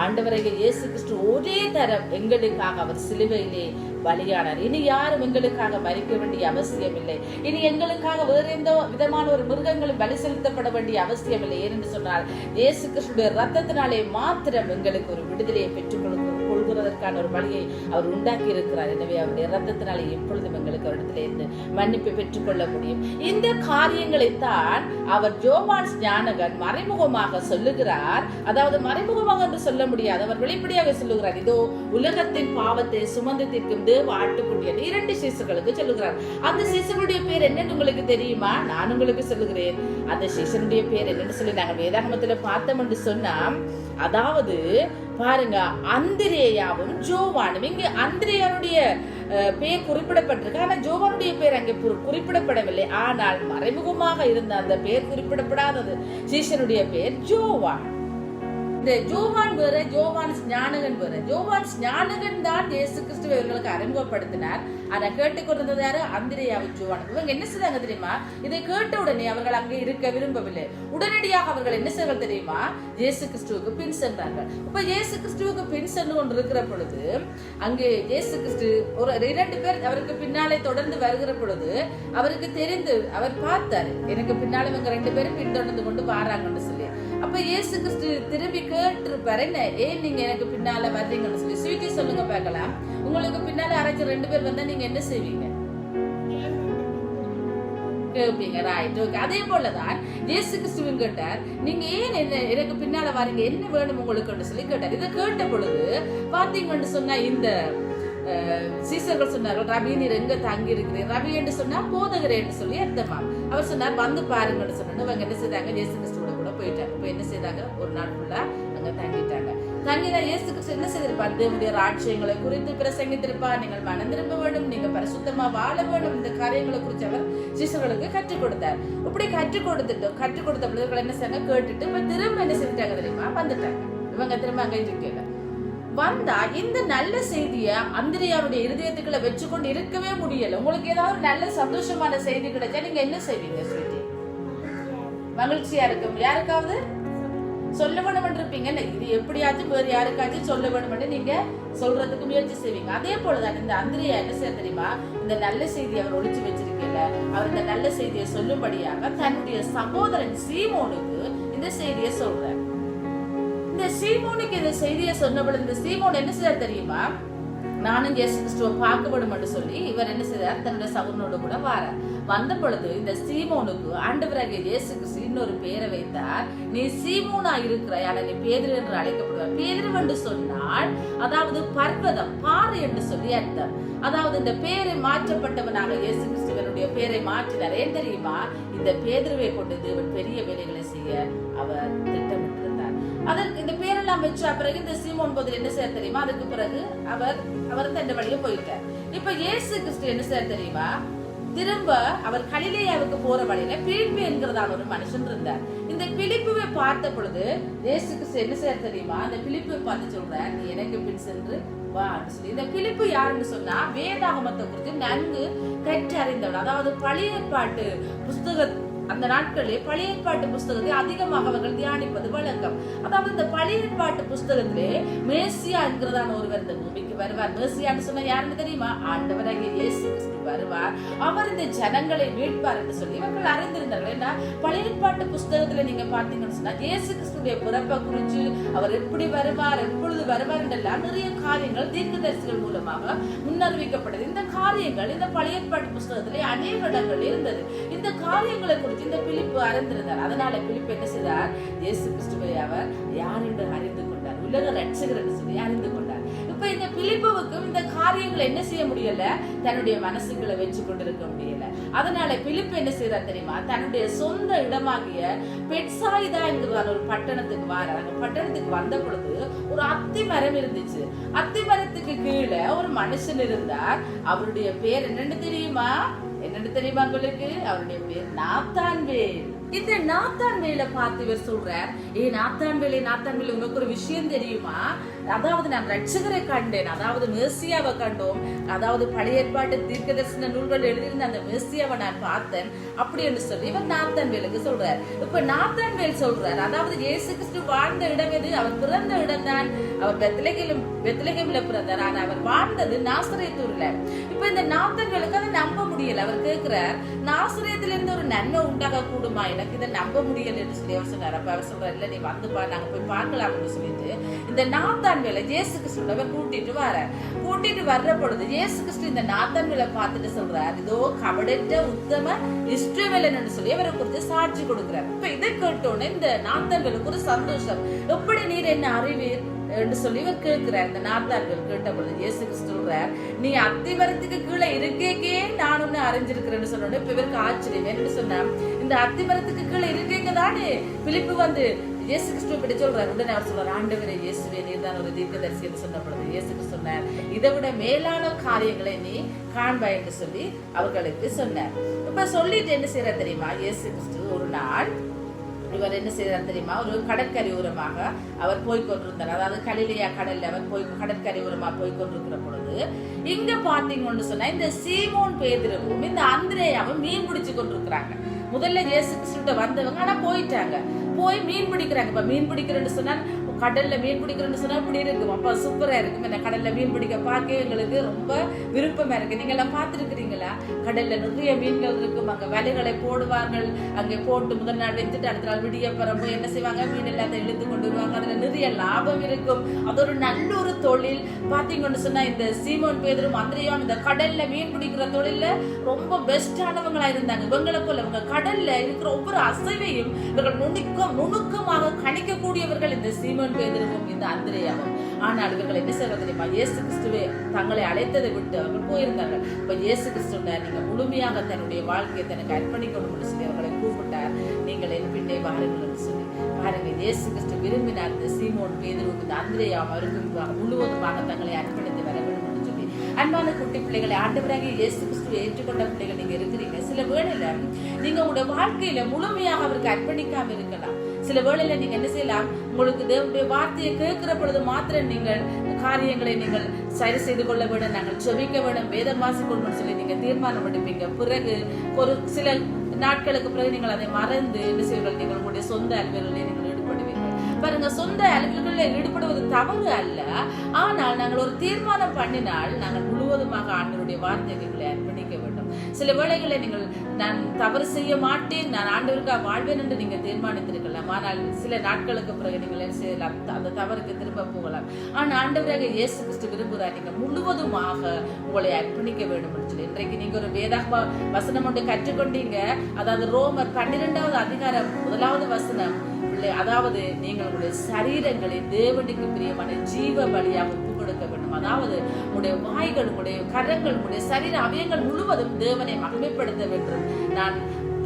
ஆண்டவராகிய இயேசு கிறிஸ்து ஒரே தரம் எங்களுக்காக அவர் சிலுவையிலே பலியானார். இனி யாரும் எங்களுக்காக மரிக்க வேண்டிய அவசியம் இல்லை. இனி எங்களுக்காக வேற எந்த விதமான ஒரு மிருகங்களும் பலி செலுத்தப்பட வேண்டிய அவசியம் இல்லை. ஏனென்று சொன்னால் இயேசு கிறிஸ்துடைய ரத்தத்தினாலே மாத்திரம் எங்களுக்கு ஒரு விடுதலையை பெற்றுக் கொள்கிறதற்கான ஒரு வழியை அவர் உண்டாக்கி இருக்கிறார். எனவே அவருடைய ரத்தத்தினாலே எப்பொழுதும் எங்களுக்கு அவரிடத்திலே இருந்து மன்னிப்பை பெற்றுக் கொள்ள முடியும். இந்த காரியங்களைத்தான் அவர் யோவான் ஸ்நானகன் மறைமுகமாக சொல்லுகிறார். அதாவது மறைமுகமாக என்று சொல்ல முடியாது, அவர் வெளிப்படையாக சொல்லுகிறார், இதோ உலகத்தின் பாவத்தை சுமந்து தீர்க்கும் தேவ ஆட்டுக்குட்டி என்று 2 சீசர்களுக்கு சொல்லுகிறார். அந்த சீசனுடைய பேர் என்னன்னு உங்களுக்கு தெரியுமா? நான் உங்களுக்கு சொல்லுகிறேன். அந்த சீசனுடைய பேர் என்னன்னு சொல்லி நாங்கள் வேதாகமத்துல பார்த்தோம் என்று சொன்னா, அதாவது பாருங்க, அந்திரேயாவும் ஜோவானும். இங்கு அந்திரேயாவுடைய பேர் குறிப்பிடப்பட்டிருக்கு, ஆனா ஜோவானுடைய பேர் அங்கே குறிப்பிடப்படவில்லை. ஆனால் மறைமுகமாக இருந்த அந்த பேர் குறிப்பிடப்படாதது சீசனுடைய பேர் ஜோவான். இந்த ஜோவான் வேற, யோவான் ஸ்நானகன் வேற. யோவான் ஸ்நானகன் தான் இயேசு கிறிஸ்துவை இவர்களுக்கு அறிமுகப்படுத்தினார். ஆனா கேட்டுக்கொண்டிருந்தது யாரு? அந்திரேயாவும் ஜோவானும். இவங்க என்ன செய்தாங்க தெரியுமா? இதை கேட்ட உடனே அவர்கள் அங்கே இருக்க விரும்பவில்லை. உடனடியாக அவர்கள் என்ன செய்வார்கள் தெரியுமா? இயேசு கிறிஸ்துவுக்கு பின் சென்றார்கள். இப்ப இயேசு கிறிஸ்துவுக்கு பின் சென்று கொண்டு இருக்கிற பொழுது அங்கே இயேசு கிறிஸ்து ஒரு 2 பேர் அவருக்கு பின்னாலே தொடர்ந்து வருகிற பொழுது அவருக்கு தெரிந்து அவர் பார்த்தாரு, எனக்கு பின்னாலே இவங்க 2 பேரும் பின்தொடர்ந்து கொண்டு வராங்கன்னு சொல்லி. அப்ப இயேசு கிறிஸ்து திரும்பி கேட்டிருப்பாரு, என்ன ஏன் நீங்க எனக்கு பின்னால வர்றீங்கன்னு சொல்லி. ஸ்வீட்டி சொல்லுங்க பார்க்கலாம், உங்களுக்கு பின்னால யாராச்சும் 2 பேர் வந்தா நீங்க என்ன செய்வீங்க? கேட்பீங்க, ரைட், ஓகே. அதே போலதான் இயேசு கிறிஸ்துவின் கேட்டார், நீங்க ஏன் என்ன எனக்கு பின்னால வாரீங்க, என்ன வேணும் உங்களுக்கு சொல்லி கேட்டார். இதை கேட்ட பொழுது பாத்தீங்கன்னு சொன்னா இந்த சீசர்கள் சொன்னார்கள், ரவி நீர் எங்க தங்கி இருக்கிறீர்? ரவி என்று சொன்னா போதகரே என்று சொல்லி அர்த்தமா. அவர் சொன்னார் வந்து பாருங்கன்னு சொன்னாங்க. இவங்க என்ன செய்தாங்க, இயேசு கிறிஸ்துவோட கூட போயிட்டாங்க. இப்ப என்ன செய்தாங்க, ஒரு நாள் ஃபுல்லா அங்க தங்கிட்டாங்க. தங்கினா இயேசு கிறிஸ்து என்ன செய்திருப்பார், தேவனுடைய ராஜ்யங்களை குறித்து பிரசங்கித்திருப்பார். நீங்கள் மனம் திரும்ப வேண்டும், நீங்க பரிசுத்தமா வாழ வேண்டும், இந்த காரியங்களை குறித்து அவர் சீசர்களுக்கு கற்றுக் கொடுத்தார். இப்படி கற்றுக் கொடுத்த பிள்ளைகள் என்ன செய்ய கேட்டுட்டு இப்ப திரும்ப என்ன செஞ்சுட்டாங்க தெரியுமா, வந்துட்டாங்க. இவங்க திரும்ப அங்க இருக்கல. வந்தா இந்த நல்ல செய்திய அந்திரியாருடைய இருதயத்துக்குள்ள வச்சுக்கொண்டு இருக்கவே முடியல. உங்களுக்கு ஏதாவது நல்ல சந்தோஷமான செய்தி கிடைச்சா நீங்க என்ன செய்வீங்க? ஸ்வீட்டி, மகிழ்ச்சியா இருக்கும். யாருக்காவது சொல்ல வேணும் இருப்பீங்க, இது எப்படியாச்சும் வேறு யாருக்காச்சும் சொல்ல வேணும் நீங்க சொல்றதுக்கு முயற்சி செய்வீங்க. அதே போலதான் இந்த அந்திரியா என்ன செய்ய தெரியுமா, இந்த நல்ல செய்தியை அவர் ஒழிச்சு வச்சிருக்கல, அவர் இந்த நல்ல செய்தியை சொல்லும்படியாக தன்னுடைய சகோதரன் சீமோனுக்கு இந்த செய்தியை சொல்றார். இந்த சீமோனுக்கு இந்த செய்தியை சொன்னபொழுது இந்த சீமோன் என்ன செய்ய தெரியுமா, நானும் இயேசு கிறிஸ்துவை பார்க்க வேண்டும் என்று சொல்லி இவர் என்ன செய்தார், தன்னுடைய சகோதரனோடு கூட வாரார். வந்த பொழுது இந்த சீமோனுக்கு ஆண்டவராகிய இயேசு கிறிஸ்து இன்னொரு பேரை வைத்தார். நீ சீமோனா இருக்கிறாய், ஆனா நீ பேதுரு என்று அழைக்கப்படுவார். பேதுரு என்று சொன்னால் அதாவது பர்வதம், பாறை என்று சொல்லி அர்த்தம். அதாவது இந்த பேரை மாற்றப்பட்டவனாக இயேசு கிறிஸ்துவனுடைய பேரை மாற்றினார். ஏன் தெரியுமா, இந்த பேதுருவை கொண்டு தேவன் பெரிய வேலைகளை செய்ய அவர் திட்டமிட்டிருந்தார். அதற்கு இந்த பேரெல்லாம் வச்ச பிறகு இந்த சீமோன் போது என்ன செய்ய தெரியுமா, அதுக்கு பிறகு அவர் தன் வழியை போயிட்டார். இப்ப இயேசு கிறிஸ்து என்ன செய்ய தெரியுமா, திரும்ப அவர் கலிலேயாவுக்கு போற வழியில பிலிப்பு என்கிறதான ஒரு மனுஷன் இருந்தார். இந்த பிலிப்புவை பார்த்த பொழுது இயேசு கிறிஸ்து என்ன செய்ய தெரியுமா, அந்த பிலிப்புவை பார்த்து சொல்றார், நீ எனக்கு பின் சென்று வா சொல்லி. இந்த பிலிப்பு யாருன்னு சொன்னா வேதாகமத்தை குறித்து நன்கு கற்று அறிந்தவன். அதாவது பழைய ஏற்பாட்டு புஸ்தக அந்த நாட்களிலே பழைய ஏற்பாட்டு புஸ்தகத்தை அதிகமாக அவர்கள் தியானிப்பது வழக்கம். அதாவது இந்த பழைய ஏற்பாட்டு புஸ்தகத்திலே மேசியா என்கிறதான ஒருவர் இந்த பூமிக்கு வருவார். மேசியான்னு சொன்னா யாருன்னு தெரியுமா, ஆண்டவராகிய இயேசு கிறிஸ்து வருவார். அவர் இந்த ஜனங்களை மீட்பார் என்று சொல்லி இவர்கள் அறிந்திருந்தார்கள். ஏன்னா பழைய ஏற்பாட்டு புஸ்தகத்துல நீங்க பாத்தீங்கன்னு சொன்னா இயேசு கிறிஸ்துடைய பிறப்பை குறிச்சு, அவர் எப்படி வருவார், எப்பொழுது வருவார் என்றெல்லாம் நிறைய காரியங்கள் தீர்க்கதரிசிகள் மூலமாக முன்னறிவிக்கப்பட்டது. இந்த காரியங்கள் இந்த பழைய ஏற்பாட்டு புஸ்தகத்திலே அநேக இடங்கள் இருந்தது. இந்த காரியங்களை குறித்து இந்த பிலிப்பு அறிந்திருந்தார். அதனால பிலிப்பு என்ன செய்தார், இயேசு கிறிஸ்துவை அவர் யார் என்று அறிந்து கொண்டார், உலக ரட்சகர் என்று சொல்லி அறிந்து கொண்டார். இப்ப இந்த பிலிப்புவுக்கும் இந்த காரியங்களை என்ன செய்ய முடியல, தன்னுடைய மனசுக்குள்ள வச்சு கொண்டிருக்க முடியல. அதனால பிலிப்பு என்ன செய்யறார் தெரியுமா, தன்னுடைய சொந்த இடமாகிய பெட்சாயிதா என்கிற ஒரு பட்டணத்துக்கு வரார். அந்த பட்டணத்துக்கு வந்த பொழுது ஒரு அத்தி மரம் இருந்துச்சு. அத்தி மரத்துக்கு கீழே ஒரு மனுஷன் இருந்தார். அவருடைய பேர் என்னன்னு தெரியுமா உங்களுக்கு? அவருடைய பேர் நாத்தான்வேல். இந்த நாத்தான்வேல பார்த்து இவர் சொல்றார், நாத்தான்வேலே உங்களுக்கு ஒரு விஷயம் தெரியுமா, அதாவது நான் ரட்சகரை கண்டேன், அதாவது மேசியாவை கண்டோம், அதாவது பழைய ஏற்பாட்டு தீர்க்கதரிசன நூல்கள் எழுதியிருந்த அந்த மேசியாவை நான் பார்த்தேன் அப்படி என்று சொல்லி இவர் நாத்தான்வேலுக்கு சொல்றார். இப்ப நாத்தான்வேல் சொல்றார், அதாவது இயேசு கிறிஸ்து வாழ்ந்த இடம் எது, அவர் பிறந்த இடம் தான். அவர் பெத்லகேமில பிறந்தார், ஆனா அவர் வாழ்ந்தது நாசரேத்தூர்ல. இப்ப இந்த நாத்தான்வேலுக்கு அதை நம்ப முடியல. அவர் கேட்கிறார், நாசரேத்துல இருந்து ஒரு நன்மை உண்டாக கூடுமா, எனக்கு இதை நம்ப முடியல என்று சொல்லி அவர் சொன்னார். அப்ப அவர் சொல்றாரு, இல்ல நீ வந்து பாரு, நாங்க போய் பார்க்கலாம் அப்படின்னு சொல்லிட்டு இந்த நாத்தான்வேலை இயேசு கிறிஸ்துவ கூட்டிட்டு வர்ற பொழுது இயேசு கிறிஸ்து இந்த நாத்தான்வேலை பார்த்துட்டு சொல்றார், இதோ கபடற்ற உத்தம இஸ்ரவேலன் என்று சொல்லி அவரை குறித்து சாட்சி கொடுக்கிறார். இப்ப இதை கேட்டோன்னு இந்த நாத்தான்வேலுக்கு ஒரு சந்தோஷம். எப்படி நீர் என்ன அறிவீர் என்று சொல்லி இவர் கேட்கிறார். இந்த நாத்தான்வேல் கேட்ட பொழுது இயேசு கிறிஸ்து சொல்றார், நீ அத்திமரத்துக்கு கீழே இருக்கேக்கே நான் ஒண்ணு அறிஞ்சிருக்கிறேன்னு சொன்னோட இப்ப இவருக்கு ஆச்சரியம். என்று சொன்னா இந்த அத்திமரத்துக்கு கீழே இருக்கேங்க தானே பிலிப்பு வந்து இயேசு கிறிஸ்துவ பற்றி சொல்றாரு. உடனே அவர் சொல்றாரு, ஆண்டவரே இயேசுவே நீர் தான் ஒரு தீர்க்கதரிசி என்று சொன்ன பொழுது இயேசு கிறிஸ்து சொன்னார், இதை விட மேலான காரியங்களை நீ காண்பாய் என்று சொல்லி அவர்களுக்கு சொன்னார். இப்ப சொல்லிட்டு என்ன செய்யற தெரியுமா, இயேசு கிறிஸ்து ஒரு நாள் இவர் என்ன செய்தார் தெரியுமா, ஒரு கடற்கரை ஓரமாக அவர் போய்கொண்டிருந்தார். அதாவது கலிலேயா கடல்ல அவர் கடற்கரை ஓரமாக போய்கொண்டிருக்கிற பொழுது இங்க பாத்தீங்கன்னு சொன்னா இந்த சீமோன் பேதுருவும் இந்த அந்திரேயாவும் மீன் பிடிச்சு கொண்டிருக்கிறாங்க. முதல்ல இயேசு கிறிஸ்துட்ட வந்தவங்க ஆனா போயிட்டாங்க, போய் மீன் பிடிக்கிறாங்க. இப்ப மீன் பிடிக்கிறேன்னு சொன்னா கடல்ல மீன் பிடிக்கிறோம்னு சொன்னா இப்படி இருக்கும், அப்ப சூப்பரா இருக்கும். என்ன கடல்ல மீன் பிடிக்க பார்க்க எங்களுக்கு ரொம்ப விருப்பமா இருக்கு. நீங்க எல்லாம் பார்த்துருக்கிறீங்களா? கடல்ல நிறைய மீன்கள் இருக்கும், அங்க வலைகளை போடுவார்கள், அங்கே போட்டு முதல் நாள் வைத்துட்டு அடுத்த நாள் விடிய பிறகு என்ன செய்வாங்க, மீன் எல்லாத்தையும் இழுத்து கொண்டு வருவாங்க. அதுல நிறைய லாபம் இருக்கும். அது ஒரு நல்ல ஒரு தொழில். பாத்தீங்கன்னு சொன்னா இந்த சீமோன் பேதுரும் அந்திரேயாவும் இந்த கடல்ல மீன் பிடிக்கிற தொழில ரொம்ப பெஸ்டானவங்களா இருந்தாங்க. இவங்களை போல இவங்க கடல்ல இருக்கிற ஒவ்வொரு அசைவையும் இவர்கள் நுணுக்கமாக கணிக்கக்கூடியவர்கள் இந்த சீமோன் பேதுருவும் இந்த அந்திரேயாவும். ஆனால் இவர்கள் என்ன செய்வது தெரியுமா? இயேசு கிறிஸ்துவே தங்களை அழைத்ததை விட்டு அவர்கள் போயிருந்தார்கள். இப்ப இயேசு கிறிஸ்து நீங்க முழுமையாக தன்னுடைய வாழ்க்கையை தனக்கு அர்ப்பணிக்கணும்னு சொல்லி அவர்களை கூப்பிட்டார். நீங்கள் என் பின்னே வாருங்கள் சொல்லி பாருங்க. இயேசு கிறிஸ்து விரும்பினார் இந்த சீமோன் பேதுருவும் இந்த அந்திரேயாவும் அவருக்கு முழுவதுமாக தங்களை அர்ப்பணித்து வர வேண்டும் என்று சொல்லி. அன்பான குட்டி பிள்ளைகளை, ஆண்டவராகிய இயேசு கிறிஸ்துவை ஏற்றுக்கொண்ட பிள்ளைகள் நீங்க இருக்கிறீங்க. சில வேளையில நீங்க உங்களுடைய வாழ்க்கையில முழுமையாக அவருக்கு அர்ப்பணிக்காம இருக்கலாம். சில வேளையில நீங்க என்ன செய்யலாம், உங்களுக்கு தேவனுடைய வார்த்தையை கேட்கிற பொழுது மாத்திரம் நீங்கள் காரியங்களை நீங்கள் சரி செய்து கொள்ள வேண்டும், நாங்கள் ஜெபிக்க வேண்டும், வேதம் வாசிக்கணும்னு சொல்லி நீங்க தீர்மானம் எடுப்பீங்க. பிறகு ஒரு சில நாட்களுக்கு பிறகு நீங்கள் அதை மறந்து என்ன செய்வீர்கள், நீங்கள் உங்களுடைய சொந்த அலுவல்களில் நீங்கள் ஈடுபடுவீர்கள். பாருங்க, சொந்த அலுவல்களில் ஈடுபடுவது தவறு அல்ல. ஆனால் நாங்கள் ஒரு தீர்மானம் பண்ணினால் நாங்கள் முழுவதுமாக ஆண்டவருடைய வார்த்தைகளை அர்ப்பணிக்க வேண்டும். சில வேளைகளை நீங்கள் நான் தவறு செய்ய மாட்டேன், நான் ஆண்டவருக்காக வாழ்வேன் என்று நீங்க தீர்மானித்திருக்கலாம். ஆனால் சில நாட்களுக்கு பிறகு நீங்கள் என்ன செய்யலாம், அந்த தவறுக்கு திரும்ப போகலாம். ஆனால் ஆண்டவராக இயேசு கிறிஸ்து விரும்புகிறார் நீங்க முழுவதுமாக உங்களை அர்ப்பணிக்க வேண்டும் என்று சொல்லி. இன்றைக்கு நீங்க ஒரு வேதாகம வசனம் ஒன்று கற்றுக்கொண்டீங்க. அதாவது ரோமர் 12வது அதிகாரம் 1வது வசனம், அதாவது நீங்கள் உங்களுடைய சரீரங்களை தேவனுக்கு பிரியமான ஜீவ பலியாக ஒப்பு கொடுக்க வேண்டும். அதாவது உங்களுடைய வாய்கள், உங்களுடைய கரங்கள், உங்களுடைய சரீர அவயங்கள் முழுவதும் தேவனை மகிமைப்படுத்த வேண்டும். நான்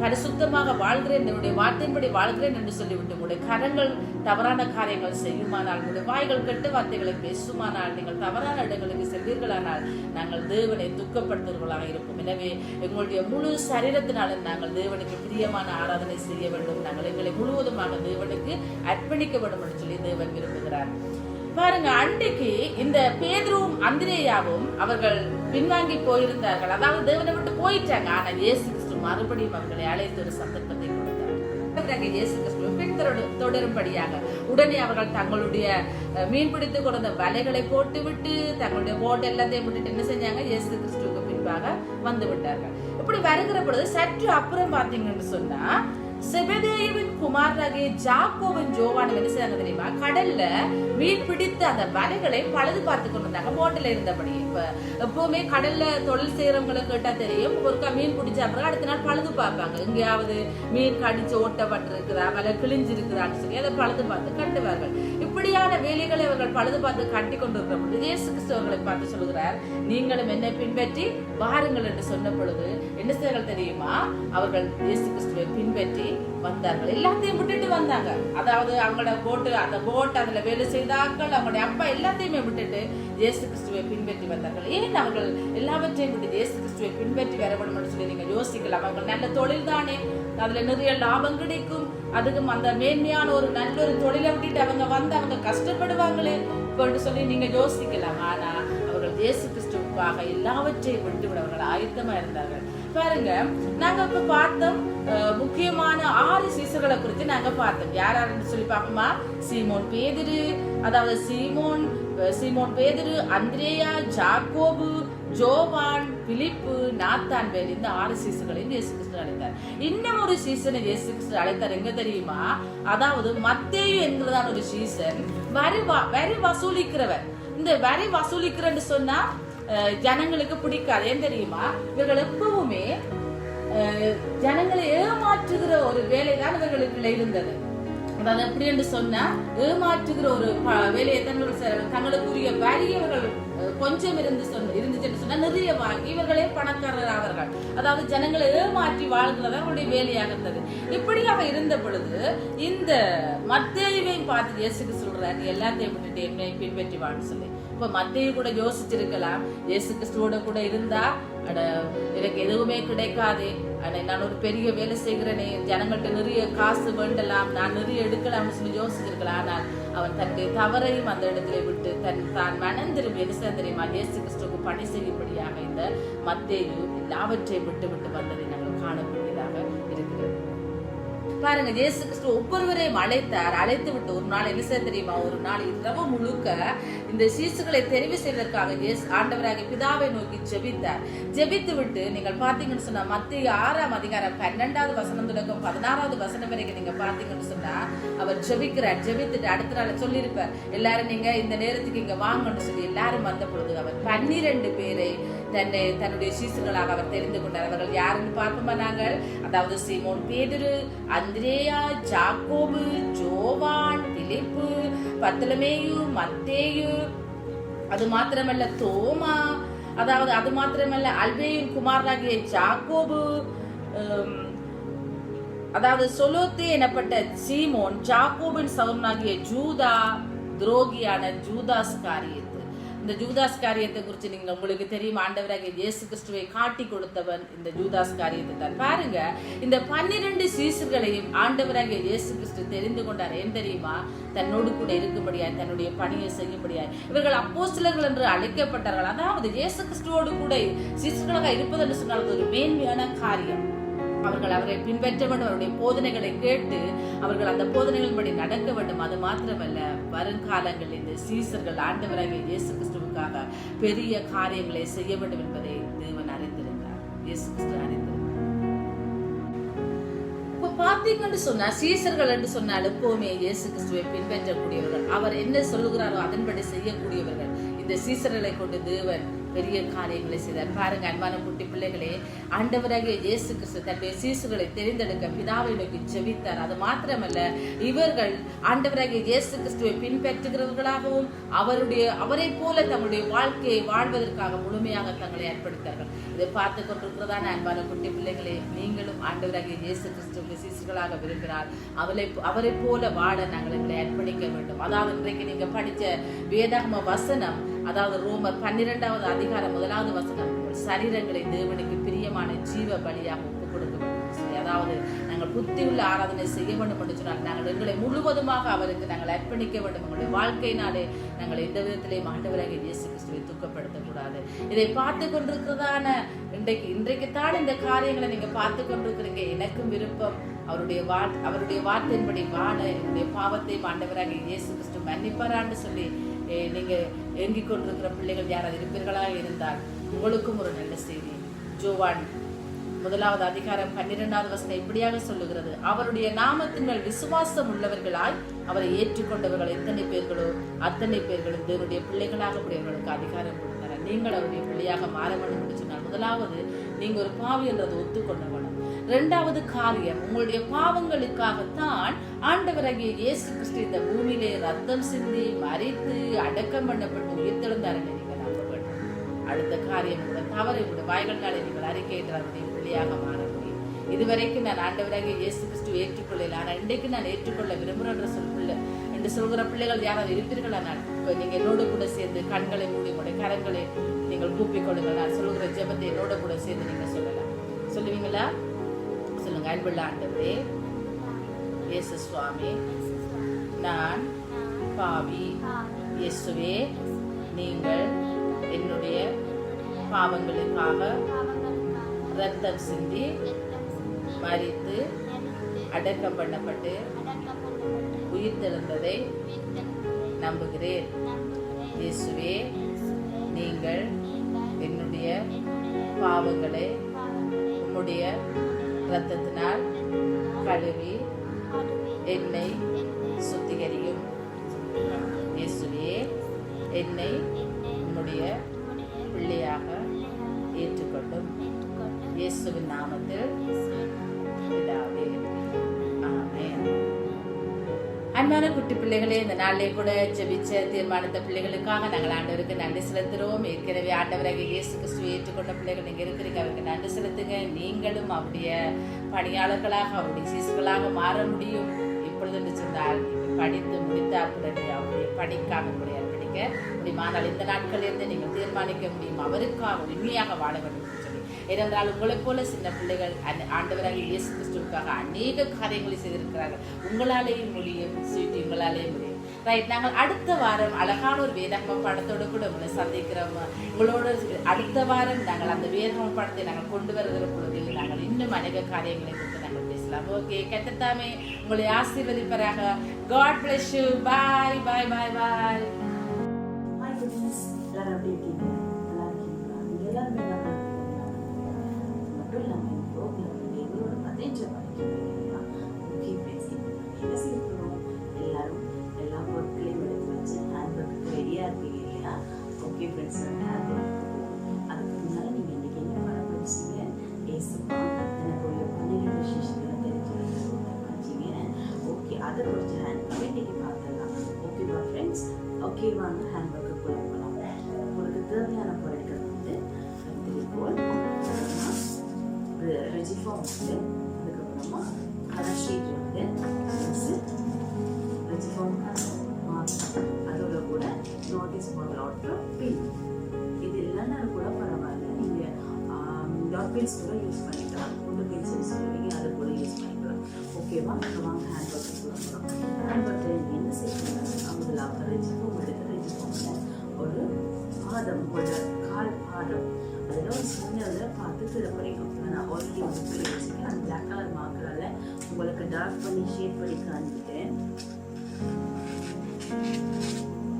பரிசுத்தமாக வாழ்கிறேன், என்னுடைய வார்த்தையின்படி வாழ்கிறேன் என்று சொல்லிவிட்டு உங்களுடைய கரங்கள் தவறான காரியங்கள் செய்யுமானால், உங்களுடைய வாய்கள் கெட்ட வார்த்தைகளை பேசுமானால், நீங்கள் தவறான இடங்களுக்கு செல்வீர்களானால் நாங்கள் தேவனை துக்கப்படுத்துவர்களாக இருப்போம். எனவே எங்களுடைய முழு சரீரத்தினாலும் நாங்கள் தேவனுக்கு பிரியமான ஆராதனை செய்ய வேண்டும். நாங்கள் எங்களை முழுவதுமாக தேவனுக்கு அர்ப்பணிக்க வேண்டும் என்று சொல்லி தேவன் விரும்புகிறார். பாருங்க, அன்றைக்கு இந்த பேதுருவும் அந்திரேயாவும் அவர்கள் பின்வாங்கி போயிருந்தார்கள். அதாவது தேவனை விட்டு போயிட்டாங்க. ஆனா இயேசு கிறிஸ்து மறுபடியும் அவர்களை அழைத்து ஒரு சந்தர்ப்பத்தை கொடுத்தார். இயேசு கிறிஸ்துவை பின்தொடரும்படியாக உடனே அவர்கள் தங்களுடைய மீன் பிடித்து கொடுத்த வலைகளை போட்டு விட்டு தங்களுடைய போட் எல்லாத்தையும் விட்டுட்டு என்ன செஞ்சாங்க, இயேசு கிறிஸ்துவுக்கு பின்பாக வந்து விட்டார்கள். இப்படி வருகிற பொழுது சற்று அப்புறம் பாத்தீங்கன்னு சொன்னா செபதேயுவின் குமாரராகிய ஜாக்கோபின் யோவானும் என்ன செய்தாங்க தெரியுமா, கடல்ல மீன் பிடித்து அந்த வலைகளை பழுது பார்த்து கொண்டு இருந்தாங்க போட்டில இருந்தபடி. இப்ப எப்பவுமே கடல்ல தொழில் செய்யறவங்களை கேட்டா தெரியும், ஒருக்கா மீன் பிடிச்ச அப்புறம் அடுத்த நாள் பழுது பார்ப்பாங்க. எங்கேயாவது மீன் கடிச்சு ஓட்டப்பட்டிருக்கிறா, வலை கிழிஞ்சிருக்கிறான்னு சொல்லி அதை பழுது பார்த்து கட்டுவார்கள். இப்படியான வேலைகளை அவர்கள் பழுது பார்த்து கட்டி கொண்டிருக்கிற பொழுது இயேசு கிறிஸ்து அவர்களை பார்த்து சொல்கிறார், நீங்களும் என்னை பின்பற்றி வாருங்கள் என்று சொன்ன பொழுது என்ன செய்தார்கள் தெரியுமா, அவர்கள் இயேசு கிறிஸ்துவை பின்பற்றி வந்தார்கள். எல்லாத்தையும் விட்டுட்டு வந்தாங்க. அதாவது அவங்களோட போட்டு, அந்த போட் அதுல வேலை செய்தார்கள், அவங்களுடைய அப்பா எல்லாத்தையுமே விட்டுட்டு இயேசு கிறிஸ்துவை பின்பற்றி வந்தார்கள். ஏன் அவர்கள் எல்லாவற்றையும் விட்டு இயேசு கிறிஸ்துவை பின்பற்றி வர வேண்டும் சொல்லி நீங்க யோசிக்கலாம். அவர்கள் நல்ல தொழில் தானே, அதுல நிறைய லாபம் கிடைக்கும், அதுக்கும் அந்த மேன்மையான ஒரு நல்ல ஒரு தொழிலை விட்டுட்டு அவங்க வந்து அவங்க கஷ்டப்படுவாங்களே இப்படி சொல்லி நீங்க யோசிக்கலாம். ஆனா அவர்கள் இயேசு கிறிஸ்துவுக்காக எல்லாவற்றையும் விட்டு விட அவர்கள் ஆயத்தமா இருந்தார்கள். பாருங்க, நாங்க இப்ப பார்த்தோம் முக்கியமான 6 சீசர்களை குறித்து நாங்க பார்த்தோம். யாராருன்னு சொல்லி பார்ப்போமா? சீமோன் பேதுரு, அதாவது சீமோன் பேதுரு, அந்திரேயா, ஜாக்கோபு, ஜோவான், பிலிப்பு, நாத்தான்வேல், இந்த 6 சீசர்களையும் இயேசு கிறிஸ்து அழைத்தார். இன்னும் ஒரு சீசனை இயேசு கிறிஸ்து அழைத்தார். எங்க தெரியுமா? அதாவது மத்தேயு என்கிறதான ஒரு சீசன், வரி வசூலிக்கிறவர். இந்த வரி வசூலிக்கிறன்னு சொன்னா ஜனங்களுக்கு பிடிக்காது. ஏன் தெரியுமா? இவர்கள் எப்பவுமே ஜனங்களை ஏமாற்றுகிற ஒரு வேலைதான் இவர்களுக்குள்ள இருந்தது. அதாவது எப்படி என்று சொன்னா, ஏமாற்றுகிற ஒரு வேலையை தங்களுக்குரிய வரியவர்கள் கொஞ்சம் இருந்துச்சுன்னு சொன்னா நிறைய வாங்கி இவர்களே பணக்காரர் ஆவார்கள். அதாவது ஜனங்களை ஏமாற்றி வாழ்கிறதா அவருடைய வேலையாக இருந்தது. இப்படியாக இருந்த பொழுது இந்த மத்தேயுவை பார்த்து இயேசுக்கு சொல்றாரு, நீ எல்லாத்தையும் விட்டுட்டு என்னை பின்பற்றி வாழ்னு சொல்லி. இப்ப மத்தேயு கூட யோசிச்சிருக்கலாம், இயேசு கிறிஸ்துவோட கூட இருந்தா எனக்கு எதுவுமே கிடைக்காது, நான் ஒரு பெரிய வேலை செய்கிறேனே, ஜனங்கள்ட்ட நிறைய காசு வேண்டலாம், நான் நிறைய எடுக்கலாம்னு சொல்லி யோசிச்சிருக்கலாம். ஆனால் அவன் தன்னுடைய தவறையும் அந்த இடத்துல விட்டு தான் மனம் திரும்பி என்ன தெரியுமா, இயேசு கிறிஸ்துவுக்கு பணி செய்யும்படியாக இந்த மத்தேயு எல்லாவற்றையும் விட்டு வந்ததை நாங்கள் காணக்கூடியதாக இருக்கிறது. பாருங்க, இயேசு கிறிஸ்து ஒவ்வொருவரையும் அழைத்தார். அழைத்து விட்டு ஒரு நாள் என்ன செய்ய தெரியுமா, ஒரு நாள் இரவு முழுக்க இந்த சீசுகளை தெரிவு செய்வதற்காக ஆண்டவராகிய பிதாவை நோக்கி ஜெபித்தார். ஜெபித்து விட்டு நீங்கள் பாத்தீங்கன்னு சொன்னா மத்திய 6ஆம் அதிகாரம் 12வது வசனம் தொடக்கம் 16வது வசனம் வரைக்கும் நீங்க பாத்தீங்கன்னு சொன்னா அவர் ஜெபிக்கிறார். ஜெபித்துட்டு அடுத்த நாள் சொல்லியிருப்பார், எல்லாரும் நீங்க இந்த நேரத்துக்கு இங்க வாங்கன்னு சொல்லி எல்லாரும் வந்த பொழுது அவர் 12 பேரை தன்னுடைய சீசுகளாக அவர் தெரிந்து கொண்டார். அவர்கள் யாருன்னு பார்ப்போமா நாங்கள்? அதாவது சீமோன் பேதுரு, அந்திரேயா, ஜாக்கோபு, ஜோவான், பிலிப்பு, பர்த்தலமேயு, மத்தேயு, அது மாத்திரமல்ல தோமா, அதாவது அது மாத்திரமல்ல அல்பேயின் குமாரனாகிய ஜாக்கோபு, அதாவது சொலோத்தே எனப்பட்ட சீமோன், ஜாக்கோபின் சகோதரனாகிய ஜூதா, துரோகியான ஜூதாஸ் காரியத்து. இந்த ஜூதாஸ் காரியத்தை குறித்து நீங்க உங்களுக்கு தெரியும், ஆண்டவராகிய இயேசு கிறிஸ்துவை காட்டி கொடுத்தவன் இந்த ஜூதாஸ் காரியத்தை தான். பாருங்க, இந்த 12 சீசர்களையும் ஆண்டவராகிய இயேசு கிறிஸ்து தெரிந்து கொண்டார். ஏன் தெரியுமா? தன்னோடு கூட இருக்கும்படியாய், தன்னுடைய பணியை செய்யும்படியாய். இவர்கள் அப்போஸ்தலர்கள் என்று அழைக்கப்பட்டார்கள். அதாவது இயேசு கிறிஸ்துவோடு கூட சீசர்களாக இருப்பது என்று சொன்னால் ஒரு மேன்மையான காரியம். அவர்கள் அவரை பின்பற்ற வேண்டும், அவருடைய போதனைகளை கேட்டு அவர்கள் அந்த போதனைகளின்படி நடக்க வேண்டும். அது மாத்திரமல்ல, வருங்காலங்களில் இந்த சீசர்கள் ஆண்டவராகிய இயேசு கிறிஸ்துவுக்காக பெரிய காரியங்களை செய்ய வேண்டும் என்பதை தேவன் அறிந்திருந்தார், இயேசு கிறிஸ்து அறிந்திருந்தார். இப்ப பாத்தீங்கன்னு சொன்னா சீசர்கள் என்று சொன்னால் எப்பவுமே இயேசு கிறிஸ்துவை பின்பற்றக்கூடியவர்கள், அவர் என்ன சொல்லுகிறாரோ அதன்படி செய்யக்கூடியவர்கள். இந்த சீசர்களை கொண்டு தேவன் பெரிய காரியங்களை செய்தார். பாருங்க அன்பான குட்டி பிள்ளைகளே, ஆண்டவராகிய இயேசு கிறிஸ்து தன்னுடைய சீசுகளை தெரிந்தெடுக்க பிதாவை நோக்கி ஜெபித்தார். அது மாத்திரமல்ல, இவர்கள் ஆண்டவராகிய இயேசு கிறிஸ்துவை பின்பற்றுகிறவர்களாகவும் அவரை போல தங்களுடைய வாழ்க்கையை வாழ்வதற்காக முழுமையாக தங்களை அர்ப்பணித்தார்கள். இதை பார்த்து கொண்டிருக்கிறதான அன்பான குட்டி பிள்ளைகளே, நீங்களும் ஆண்டவராகிய இயேசு கிறிஸ்துவின் சீசுகளாக விரும்பினால் அவரை போல வாழ நாங்கள் எங்களை அர்ப்பணிக்க வேண்டும். அதாவது இன்றைக்கு நீங்க படிச்ச வேதாகம வசனம், அதாவது ரோமர் 12வது அதிகாரம் 1வது வசனம், சரீரங்களை தேவனுக்கு பிரியமான ஜீவ பலியாக ஒப்புக் கொடுக்க வேண்டும். அதாவது நாங்கள் புத்தி உள்ள ஆராதனை செய்ய வேண்டும் என்று சொன்னால் நாங்கள் எங்களை முழுவதுமாக அவருக்கு நாங்கள் அர்ப்பணிக்க வேண்டும். எங்களுடைய வாழ்க்கையினாலே நாங்கள் எந்த விதத்திலேயும் ஆண்டவராகிய இயேசு கிறிஸ்துவை துக்கப்படுத்தக்கூடாது. இதை பார்த்து கொண்டிருக்கிறதான இன்றைக்குத்தான் இந்த காரியங்களை நீங்க பார்த்து கொண்டிருக்கிறீங்க. எனக்கும் விருப்பம் அவருடைய வார்த்தையின்படி வாழ, என்னுடைய பாவத்தை ஆண்டவராகிய இயேசு கிறிஸ்து மன்னிப்பாரான்னு சொல்லி நீங்க ஏங்கிக் கொண்டிருக்கிற பிள்ளைகள் யாராவது இருப்பீர்களாக இருந்தால் உங்களுக்கும் ஒரு நல்ல செய்தி. ஜோவான் 1வது அதிகாரம் 12வது வசனம் இப்படியாக சொல்லுகிறது, அவருடைய நாமத்தின் மேல் விசுவாசம் உள்ளவர்களாய் அவரை ஏற்றுக்கொண்டவர்கள் எத்தனை பேர்களோ அத்தனை பேர்களும் தேவனுடைய பிள்ளைகளாக உடையவர்களுக்கு அதிகாரம் கொடுத்தார். நீங்கள் அவருடைய பிள்ளையாக மாற வேண்டும் என்று சொன்னால் முதலாவது நீங்க ஒரு பாவி என்றதை ஒத்துக்கொள்ள வேணும். 2வது காரியம், உங்களுடைய பாவங்களுக்காகத்தான் ஆண்டவராகிய இயேசு கிறிஸ்து இந்த பூமியிலே ரத்தம் சிந்தி மரித்து அடக்கம் பண்ணப்பட்டு உயிர்த்தெழுந்தார் என்று நீங்கள் நம்ப வேண்டும். அடுத்த காரியம், கூட தவறை கூட வாய்களாலே நீங்கள் அறிக்கையிட்டாருடைய பிள்ளையாக மாற முடியும். இதுவரைக்கும் நான் ஆண்டவராகிய இயேசு கிறிஸ்து ஏற்றுக்கொள்ளல, ஆனால் இன்றைக்கு நான் ஏற்றுக்கொள்ள விரும்புகிறேன் என்று சொல்கிற பிள்ளைகள் யாராவது இருப்பீர்களானால் இப்ப நீங்க என்னோட கூட சேர்ந்து கண்களை மூடி உங்களுடைய கரங்களை நீங்கள் கூப்பிக்கொள்ளுங்கள். நான் சொல்லுகிற ஜெபத்தை என்னோட கூட சேர்ந்து நீங்க சொல்லலாம். சொல்லுவீங்களா? சொல்லுங்க. அன்புள்ள ஆண்டவரே இயேசு சுவாமி, நான் பாவி. இயேசுவே, நீங்கள் என்னுடைய பாவங்களுக்காக ரத்தம் சிந்தி மரித்து அடக்கம் பண்ணப்பட்டு உயிர்த்தெழுந்ததை நம்புகிறேன். இயேசுவே, நீங்கள் என்னுடைய பாவங்களை உம்முடைய இரத்தத்தினால் கழுவி என்னை சுத்திகரியும். இயேசுவே, என்னை உம்முடைய பிள்ளையாக ஏற்றுக்கொள்ளும். இயேசுவின் நாமத்தில் பிதாவே, ஆமென். அன்பான குட்டி பிள்ளைகளே, இந்த நாளிலே கூட ஜெபிச்ச தீர்மானித்த பிள்ளைகளுக்காக நாங்கள் ஆண்டவருக்கு நன்றி செலுத்துறோம். ஏற்கனவே ஆண்டவராக இயேசு கிறிஸ்துவை ஏற்றுக்கொண்ட பிள்ளைகள் நீங்க இருக்கிறீங்க, அவருக்கு நன்றி செலுத்துங்க. நீங்களும் அவருடைய பணியாளர்களாக அவருடைய சீசுகளாக மாற முடியும். இப்பொழுது சொன்னால் படித்து முடித்தால் அவருடைய பணிக்காக உங்களுடைய அர்ப்பணிக்க முடியுமானால் இந்த நாட்களிலிருந்து நீங்கள் தீர்மானிக்க முடியும் அவருக்காக உண்மையாக வாழ வேண்டும் என்று சொல்லி. ஏனென்றால் உங்களைப் போல சின்ன பிள்ளைகள் ஆண்டவராக இயேசு கிறிஸ்துவுக்காக அநேக காரியங்களை செய்திருக்கிறார்கள். உங்களாலேயும் முடியும், உங்களாலேயும் முடியும். ரைட், நாங்கள் அடுத்த வாரம் அழகான ஒரு வேதாகம படத்தோடு கூட உங்களை சந்திக்கிறோம். உங்களோட அடுத்த வாரம் நாங்கள் அந்த வேதாகம படத்தை நாங்கள் கொண்டு வருகிற பொழுது நாங்கள் இன்னும் அநேக காரியங்களை குறித்து நாங்கள் பேசலாம். பார்க்கலாம். ஓகே, கத்தத்தாமே உங்களை ஆசீர்வதிப்பராக. God bless you. Bye bye bye bye. Hi குட்டீஸ், எல்லாரும் எப்படி இருக்கீங்க? நல்லா இருக்கீங்களா? நீங்கள் எல்லாருமே நல்லா இருக்கீங்களா? மட்டும் இல்லாமல் இந்த ப்ரோக்ராம் எங்களோட என்ஜாய் பண்ணிக்கிறீங்களா? ஓகே ஃப்ரெண்ட்ஸ், என்ன செய்ய போகிறோம்? எல்லாரும் எல்லா பொருட்களையும் எடுத்து வச்சு ஹேண்ட் ஒர்க்கு ரெடியாக இருப்பீங்க இல்லையா? ஓகே ஃப்ரெண்ட்ஸ், ஹேண்ட் ஒர்க் அதுக்கு முன்னால் நீங்கள் இன்றைக்கி என்ன பண்ண படிச்சீங்க? ஏசுமா எனக்கு ஒரு 12 விசேஷங்களை தெரிஞ்சு படிச்சீங்க. ஓகே, அதை குறித்து ஹேண்ட் ஒர்க் இன்றைக்கி பார்த்துடலாம். ஓகேவா ஃப்ரெண்ட்ஸ்? ஓகே, வாங்க ஹேண்ட் ஒர்க்கு போகலாம். உங்களுக்கு தேவையான பொருட்கள் வந்து திருப்போல், ரெஜிஃபார்ம் வந்து, அதுக்கப்புறமா கலர் ஷீட் வந்து, ரெஜிஃபார்ம் அதோட கூட நோட்டீஸ் போர்டில் ஒட்டுற பின். இது இல்லைன்னா கூட பரவாயில்ல, நீங்கள் டாட் பென்ஸ் கூட யூஸ் பண்ணிக்கலாம். ஃபுட்டு பென்சில்ஸ் நீங்கள் அதை கூட யூஸ் பண்ணிக்கலாம். ஓகேவா? வாங்க ஹேண்ட் ஒர்க்கு போகலாம். ஹேண்ட் ஒர்க்கில் என்ன செய்யணும்? முதலாவது ரெஜிஃபார்ம் எடுத்து ரெஜிஃபார்மில் ஒரு பாதம், ஒரு கால் பாதம், அதில் ஒரு சின்னதில் பார்த்து திருப்பறைக்கும். நான் ஆல்ரெடி வந்து புள்ளி வச்சுருக்கேன். அந்த பிளாக் கலர் மார்க்கரால் உங்களுக்கு டார்க் பண்ணி ஷேட் பண்ணி காண்பிக்கிறேன்.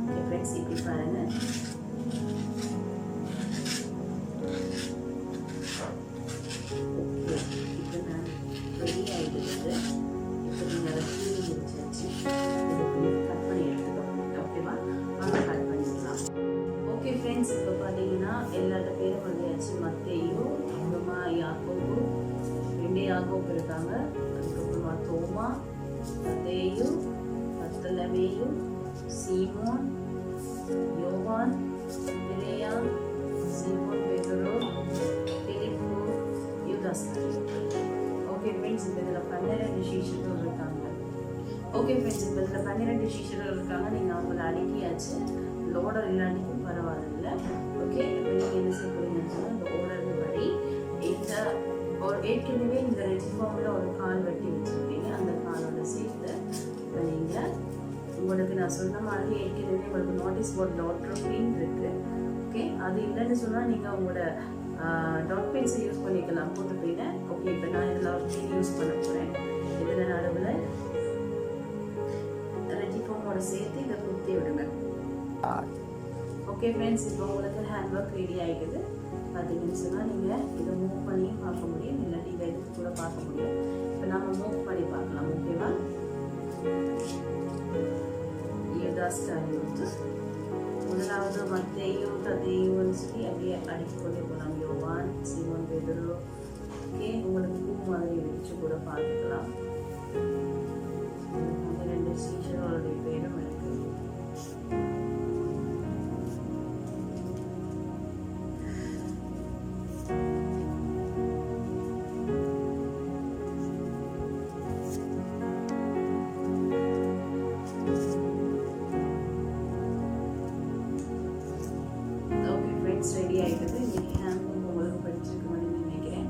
ஓகே ஃப்ரெண்ட்ஸ், இப்படி பாருங்கள். ஓகே, இப்போ நான் ரெடி ஆகிடுது. இப்போ நீங்கள் அதை கீழே முடிச்சாச்சு. கட் பண்ணி எடுத்துக்கணும். ஓகேவா? வாங்க கட் பண்ணிடலாம். ஓகே ஃப்ரெண்ட்ஸ், இப்போ பார்த்தீங்கன்னா எல்லாத்த பேரும் வந்தாச்சு. மத்தேயு, அப்புறமா யாக்கோபு, 2 யாக்கோபு இருக்காங்க. அதுக்கப்புறமா தோமா, மத்தேயு, பர்த்தலமேயு, சீமோன், யோவான், பிலேயா, சீமோன் பேதுரு, பிலிப்பு, யூதாஸ். ஓகே ஃப்ரெண்ட்ஸ், இப்போ இதில் 12 சீஷர்கள் இருக்காங்க. ஓகே ஃப்ரெண்ட்ஸ், இப்போ இதில் 12 சீஷர்கள் இருக்காங்க. நீங்கள் அவங்கள அடக்கியாச்சு. இந்த ஆர்டர் இல்லாட்டிக்கும் பரவாயில்ல. ஓகே, இப்போ நீங்கள் என்ன செய்ய போறீங்கன்னு சொன்னால், இந்த ஆர்டர் படி இந்த ஒரு ஏற்கனவே இந்த ரெஜிஃபார்மில் ஒரு கால் வெட்டி வச்சுருப்பீங்க. அந்த காலோட சேர்த்து இப்போ நீங்கள் உங்களுக்கு நான் சொன்ன மாதிரி ஏற்கனவே உங்களுக்கு நோட்டீஸ் போர்டில் ஒட்டுற பெயின் இருக்குது. ஓகே, அது இல்லைன்னு சொன்னால் நீங்கள் உங்களோட டாட் பென்ஸை யூஸ் பண்ணிக்கலாம், போட்டு பெயினை. ஓகே, இப்போ நான் இதில் ஒரு பெயின் யூஸ் பண்ண போகிறேன். இதில் நடுவில் ரெஜிஃபார்மோட சேர்த்து இதை குத்தி விடுங்க. ஓகே ஃப்ரெண்ட்ஸ், இப்போ உங்களுக்கு ஹேண்ட் ஒர்க் ரெடி ஆகிடுது. பார்த்தீங்கன்னு சொன்னால் நீங்கள் இதை மூவ் பண்ணியும் பார்க்க முடியும், இல்லாட்டி இதை எடுத்து கூட பார்க்க முடியும். இப்போ நம்ம மூவ் பண்ணி பார்க்கலாம். ஓகேவா? யூதாஸ் காரியத்து முதலாவது மத்தேயு, ததேயுன்னு சொல்லி அப்படியே அடித்து கொண்டே போகலாம். யோவான், சீமோன் பேதுரு. ஓகே, உங்களுக்கு பூ மாதிரி வச்சு கூட பார்த்துக்கலாம். 12 சீஷர்களுடைய பேரும் இருக்கு. ரெடி ஆகிடுது. இன்னைக்கு ஹேண்ட் ஒர்க் உங்களுக்கு படிச்சிருக்கணும்னு நினைக்கிறேன்.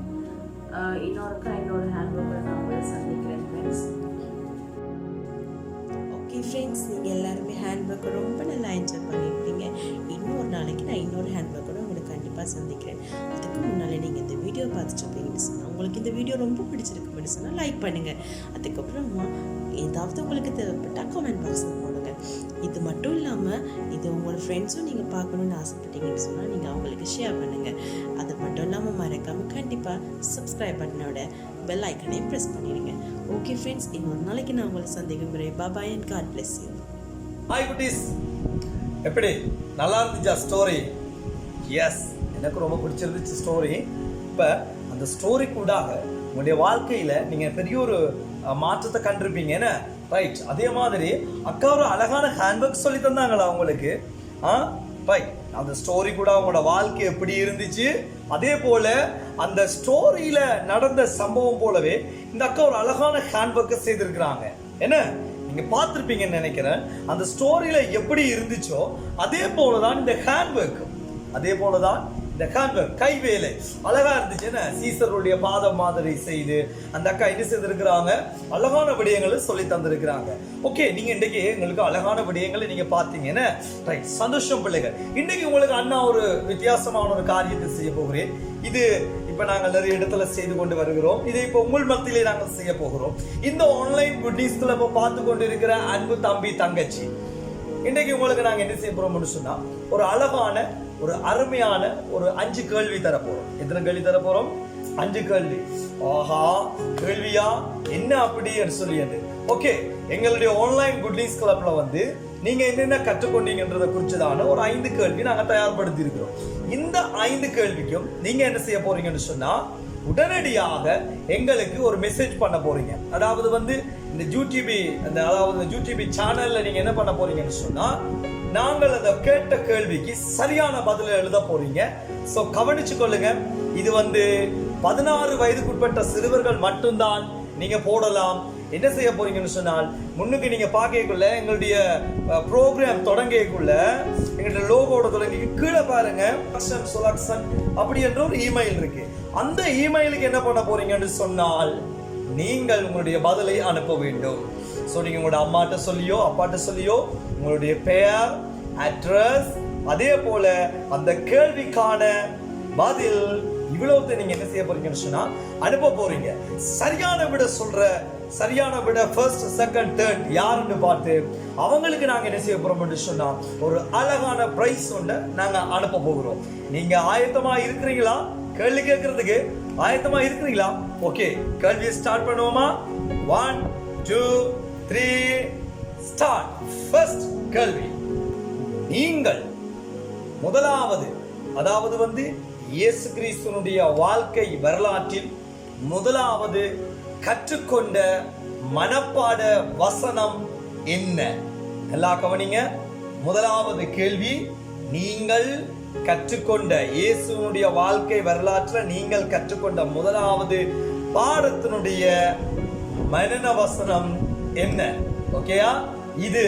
இன்னொரு ஹேண்ட் ஒர்க்கில் நான் உங்களை சந்திக்கிறேன் ஃப்ரெண்ட்ஸ். ஓகே ஃப்ரெண்ட்ஸ், நீங்கள் எல்லாருமே ஹேண்ட் ஒர்க்கை ரொம்ப நல்லா என்ஜாய் பண்ணியிருப்பீங்க. இன்னொரு நாளைக்கு நான் இன்னொரு ஹேண்ட் ஒர்க்கோட உங்களுக்கு கண்டிப்பாக சந்திக்கிறேன். அதுக்கு முன்னால் நீங்கள் இந்த வீடியோ பார்த்துட்டு இருப்பீங்கன்னு சொன்னால், உங்களுக்கு இந்த வீடியோ ரொம்ப பிடிச்சிருக்குன்னு சொன்னால் லைக் பண்ணுங்கள். அதுக்கப்புறமா ஏதாவது உங்களுக்கு தேவைப்பட்டால் கமெண்ட் பாக்ஸில் போடுங்க. இது மட்டும் இல்லாமல் இது உங்களோட ஃப்ரெண்ட்ஸும் நீங்கள் பார்க்கணுன்னு ஆசைப்பட்டீங்கன்னு சொன்னால் நீங்கள் அவங்களுக்கு ஷேர் பண்ணுங்கள். அது மட்டும் இல்லாமல் மறக்காமல் கண்டிப்பாக சப்ஸ்கிரைப் பண்ணோட பெல் ஐக்கனையும் ப்ரெஸ் பண்ணிடுங்க. ஓகே ஃப்ரெண்ட்ஸ், இன்னொரு நாளைக்கு நான் உங்களை சந்திக்கிறேன். Bye and God bless you. Hi குட்டீஸ், எப்படி நல்லா இருந்துச்சா ஸ்டோரி? எஸ், எனக்கு ரொம்ப பிடிச்சிருந்துச்சு ஸ்டோரி. இப்போ அந்த ஸ்டோரி கூடாக உங்களுடைய வாழ்க்கையில் நீங்கள் பெரிய ஒரு மாற்றத்தை கண்டிருப்பீங்க என்ன? ரைட். அதே மாதிரி அக்கா ஒரு அழகான ஹேண்ட்ஒர்க் சொல்லி தந்தாங்களா உங்களுக்கு? ரைட். அந்த ஸ்டோரி கூட அவங்களோட வாழ்க்கை எப்படி இருந்துச்சு, அதே போல அந்த ஸ்டோரியில நடந்த சம்பவம் போலவே இந்த அக்கா ஒரு அழகான ஹேண்ட்ஒர்க்கை செய்திருக்கிறாங்க. என்ன நீங்க பார்த்திருப்பீங்கன்னு நினைக்கிறேன். அந்த ஸ்டோரியில எப்படி இருந்துச்சோ அதே போலதான் இந்த ஹேண்ட்ஒர்க், அதே போலதான் இந்த ஹேண்ட்ஒர்க் கைவேலை அழகா இருந்துச்சு. என்ன சீசருடைய பாதம் மாதிரி செய்து அந்த அக்கா என்ன செய்திருக்கிறாங்க, அழகான விடயங்களை சொல்லி தந்திருக்கிறாங்க. ஓகே, நீங்க இன்றைக்கு எங்களுக்கு அழகான விடயங்களை நீங்க பார்த்தீங்கன்னா ரைட், சந்தோஷம் பிள்ளைகள். இன்னைக்கு உங்களுக்கு அண்ணா ஒரு வித்தியாசமான ஒரு காரியத்தை செய்ய போகிறேன். இது இப்ப இப்ப நாங்கள் நிறைய இடத்துல செய்து கொண்டு வருகிறோம். இதை இப்ப உங்கள் மத்தியிலே நாங்கள் செய்ய போகிறோம். இந்த ஆன்லைன் குட் நியூஸ் கிளப் பார்த்து கொண்டு இருக்கிற அன்பு தம்பி தங்கச்சி, இன்றைக்கு உங்களுக்கு நாங்க என்ன செய்ய போறோம்னு சொன்னா, ஒரு அழகான ஒரு அருமையான ஒரு 5 கேள்வி தர போறோம். எத்தனை கேள்வி தர போறோம்? 5 கேள்வி. ஆஹா, கேள்வியா என்ன அப்படி சொல்லியது. ஓகே, எங்களுடைய ஆன்லைன் குட் நியூஸ் கிளப்ல வந்து நீங்க என்னென்ன கற்றுக்கொண்டீங்கன்றதை குறிச்சதான ஒரு 5 கேள்வி நாங்க தயார்படுத்தி இருக்கிறோம். இந்த 5 கேள்விக்கும் நீங்க என்ன செய்ய போறீங்கன்னு சொன்னா, உடனடியாக எங்களுக்கு ஒரு மெசேஜ் பண்ண போறீங்க. அதாவது வந்து இந்த யூடியூப் சேனல்ல நீங்க என்ன பண்ண போறீங்கன்னு சொன்னா, நாங்கள் அந்த கேட்ட கேள்விக்கு சரியான பதில எழுத போறீங்க. சோ கவனிச்சு கொள்ளுங்க. இது வந்து 16 வயதுக்குட்பட்ட சிறுவர்கள் மட்டும்தான் நீங்க போடலாம். என்ன செய்ய போறீங்கன்னு சொன்னால், முன்னுக்கு நீங்க பாக்கக்குள்ள எங்களுடைய ப்ரோக்ராம் தொடங்கக்குள்ள எங்களுடைய லோகோட தொடங்கி கீழே பாருங்க செலக்ஷன் அப்படி என்ற ஒரு இமெயில் இருக்கு. அந்த இமெயிலுக்கு என்ன பண்ண போறீங்கன்னு சொன்னால், நீங்கள் உங்களுடைய பதிலை அனுப்ப வேண்டும். சோ நீங்க உங்களோட அம்மாட்ட சொல்லியோ அப்பாட்ட சொல்லியோ உங்களுடைய பெயர், அட்ரஸ், அதே போல அந்த கேள்விக்கான பதில் இவ்வளவு நீங்க என்ன செய்ய போறீங்கன்னு சொன்னா அனுப்ப போறீங்க. சரியான விட ஃபர்ஸ்ட், செகண்ட், தேர்ட் யாருன்னு பார்த்து அவங்களுக்கு நாங்க என்ன செய்ய போறோம்னு சொன்னா ஒரு அழகான பிரைஸ் ஒன்று நாங்க அனுப்ப போகிறோம். நீங்க ஆயத்தமா இருக்கிறீங்களா? கேள்வி கேட்கறதுக்கு ஆயத்தமா இருக்கிறீங்களா? ஓகே, கேள்வியை ஸ்டார்ட் பண்ணுவோமா? 1 2 3 ஸ்டார்ட். ஃபர்ஸ்ட் கேள்வி, நீங்கள் முதலாவது, அதாவது வந்து இயேசு கிறிஸ்துவினுடைய வாழ்க்கை வரலாற்றில் முதலாவது கற்றுக்கொண்ட மனப்பாட வசனம் என்ன? நல்லா கவனிங்க. முதலாவது கேள்வி, நீங்கள் கற்றுக்கொண்ட இயேசுனுடைய வாழ்க்கை வரலாற்றில் நீங்கள் கற்றுக்கொண்ட முதலாவது பாடத்தினுடைய மனன வசனம் என்ன? ஓகேயா? இது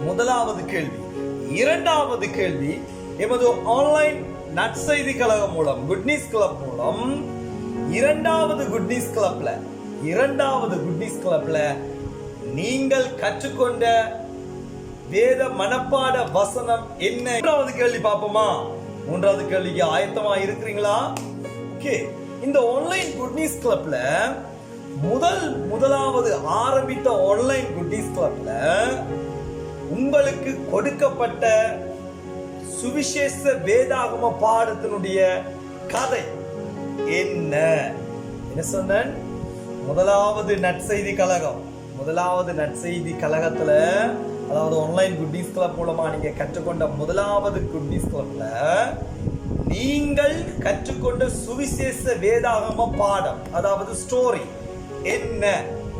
முதலாவது கேள்வி. இரண்டாவது கேள்வி, எமது ஆன்லைன் நற்செய்தி கழகம் மூலம், குட் நியூஸ் கிளப் மூலம் இரண்டாவது குட் நியூஸ் கிளப்ல நீங்கள் கற்றுக்கொண்ட வேத மனப்பாட வசனம் என்ன? மூன்றாவது கேள்வி பார்ப்போமா? மூன்றாவது கேள்விக்கு ஆயத்தமா இருக்கிறீங்களா? ஓகே, இந்த ஆன்லைன் குட் நியூஸ் கிளப்ல முதலாவது ஆரம்பித்த ஆன்லைன் குட் நியூஸ் கிளப்ல உங்களுக்கு கொடுக்கப்பட்ட சுவிசேஷ வேதாகம பாடத்தினுடைய கதை என்ன? என்ன சொன்னேன்? முதலாவது நற்செய்தி கழகத்துல, அதாவது ஆன்லைன் குட் நியூஸ் கிளப் மூலமா நீங்க கற்றுக்கொண்ட முதலாவது குட் நியூஸ் கிளப்ல நீங்கள் கற்றுக்கொண்ட சுவிசேஷ வேதாகம பாடம், அதாவது ஸ்டோரி என்ன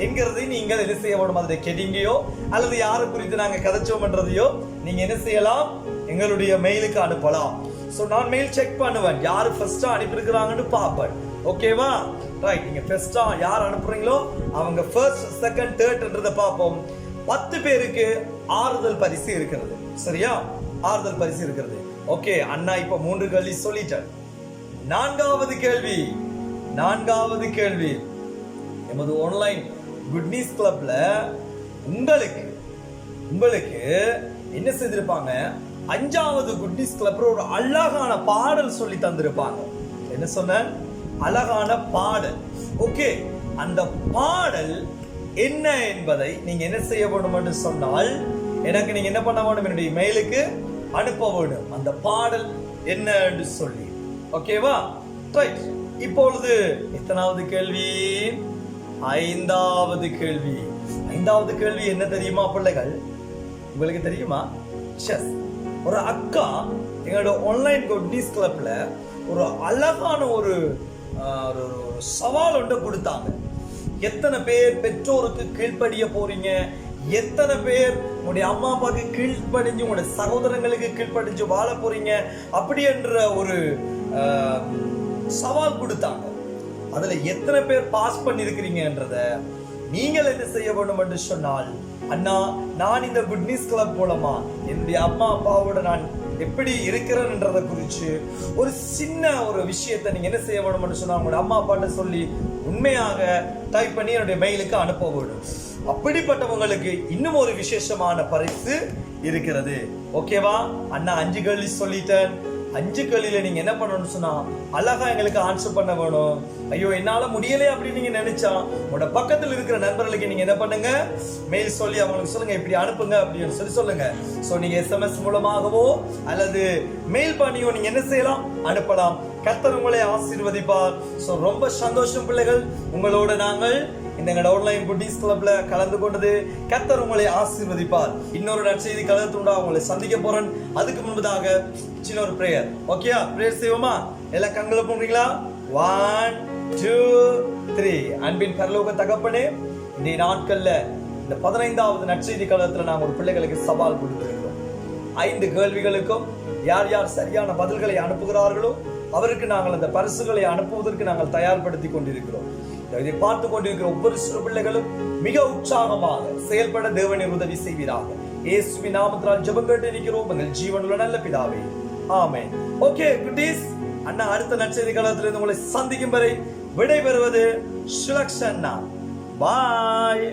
என்கிறதை நீங்கள் என்ன செய்ய வேண்டும்? அதை கெடிங்கையோ அல்லது யாரை குறித்து நாங்க கதைச்சோம் என்றதையோ நீங்க என்ன செய்யலாம்? எங்களுடைய மெயிலுக்கு அனுப்பலாம். சோ நான் மெயில் செக் பண்ணுவேன், யாரு ஃபர்ஸ்டா அனுப்பியிருக்கிறாங்கன்னு பார்ப்பேன். ஓகேவா? ரைட். நீங்க ஃபர்ஸ்டா யார் அனுப்புறீங்களோ அவங்க ஃபர்ஸ்ட், செகண்ட், தேர்ட்ன்றதை பார்ப்போம். 10 பேருக்கு ஆறுதல் பரிசு இருக்கிறது. சரியா? ஆறுதல் பரிசு இருக்கிறது. ஓகே, அண்ணா இப்ப 3 கேள்வி சொல்லிட்டேன். நான்காவது கேள்வி, எமது ஆன்லைன் குட் நியூஸ் கிளப்ல உங்களுக்கு என்ன செய்திருப்பாங்க? 5வது குட் நியூஸ் கிளப்ல ஒரு அழகான பாடல் சொல்லி தந்திருப்பாங்க. என்ன சொன்ன? அழகான பாடல். ஓகே, அந்த பாடல் என்ன என்பதை நீங்க என்ன செய்ய வேண்டும் என்று சொன்னால், எனக்கு நீங்க என்ன பண்ண வேண்டும்? என்னுடைய மெயிலுக்கு அனுப்ப வேண்டும் அந்த பாடல் என்ன என்று சொல்லி. ஓகேவா? ரைட். இப்பொழுது எத்தனாவது கேள்வி? 5வது கேள்வி. 5வது கேள்வி என்ன தெரியுமா பிள்ளைகள்? உங்களுக்கு தெரியுமா? ஒரு அக்கா எங்களோட ஆன்லைன் குட் நியூஸ் கிளப்ல ஒரு அழகான ஒரு சவால் ஒன்று கொடுத்தாங்க. எத்தனை பேர் பெற்றோருக்கு கீழ்ப்படிய போறீங்க? எத்தனை பேர் உங்களுடைய அம்மா அப்பாவுக்கு கீழ்ப்படிஞ்சு, உங்களுடைய சகோதரங்களுக்கு கீழ்ப்படிஞ்சு வாழ போறீங்க? அப்படி என்ற ஒரு சவால் கொடுத்தாங்க. அதுல எத்தனை பேர் பாஸ் பண்ணிருக்கிறீங்கன்றத நீங்கள் என்ன செய்ய வேண்டும் என்று சொன்னால், அண்ணா நான் இந்த குட் நியூஸ் கிளப் மூலமா என்னுடைய அம்மா அப்பாவோட நான் எப்படி இருக்கிறேன்றதை குறித்து ஒரு சின்ன ஒரு விஷயத்தை நீங்க என்ன செய்ய வேணும்னு சொன்னா உங்களோட அம்மா அப்பாட்ட சொல்லி உண்மையாக டைப் பண்ணி என்னுடைய மெயிலுக்கு அனுப்ப வேண்டும். அப்படிப்பட்டவங்களுக்கு இன்னும் ஒரு விசேஷமான பரிசு இருக்கிறது. ஓகேவா? அண்ணா 5 கேள்வி சொல்லிட்டேன். 5 கேள்வியில நீங்க என்ன பண்ணணும்னு சொன்னா அழகா எங்களுக்கு ஆன்சர் பண்ண வேணும். ஐயோ என்னால முடியலை அப்படின்னு நீங்க நினைச்சா உங்களோட பக்கத்துல இருக்கிற நண்பர்களுக்கு நீங்க என்ன பண்ணுங்க, மெயில் சொல்லி அவங்களுக்கு சொல்லுங்க இப்படி அனுப்புங்க அப்படின்னு சொல்லி சொல்லுங்க. சோ நீங்க SMS மூலமாகவோ அல்லது மெயில் பண்ணியோ நீங்க என்ன செய்யலாம், அனுப்பலாம். கர்த்தர் உங்களை ஆசீர்வதிப்பார். சோ ரொம்ப சந்தோஷம் பிள்ளைகள், உங்களோட நாங்கள் இந்த ஆன்லைன் குட்டீஸ் கிளப்ல கலந்து கொண்டது. கர்த்தர் உங்களை ஆசீர்வதிப்பார். இன்னொரு நற்செய்தி கலந்துண்டா உங்களை சந்திக்க போறேன். அதுக்கு முன்பதாக சின்ன ஒரு பிரேயர். ஓகேயா? பிரேயர் செய்வோமா? எல்லாம் கண்களை போடுறீங்களா? 1 2 3. அன்பின் பரலோக தகப்பனே, இந்த நாட்கள்ல இந்த 15வது நற்செய்தி கலகத்துல நாங்கள் ஒரு பிள்ளைகளுக்கு சவால் கொடுத்திருக்கிறோம். 5 கேள்விகளுக்கும் யார் யார் சரியான பதில்களை அனுப்புகிறார்களோ அவருக்கு நாங்கள் அந்த பரிசுகளை அனுப்புவதற்கு நாங்கள் தயார்படுத்தி கொண்டிருக்கிறோம். இதை பார்த்து கொண்டிருக்கிற ஒவ்வொரு சிறு பிள்ளைகளும் மிக உற்சாகமாக செயல்பட தேவனின் உதவி செய்வீராக. இயேசுவின் நாமத்தினால் ஜெபம் கேட்டு நிற்கிறோம் எங்கள் ஜீவனுள்ள நல்ல பிதாவே, ஆமென். ஓகே குட்டீஸ், அண்ணா அடுத்த நற்செய்தி காலத்திலிருந்து உங்களை சந்திக்கும் வரை விடைபெறுவது சுலக்ஷன்னா. பாய்.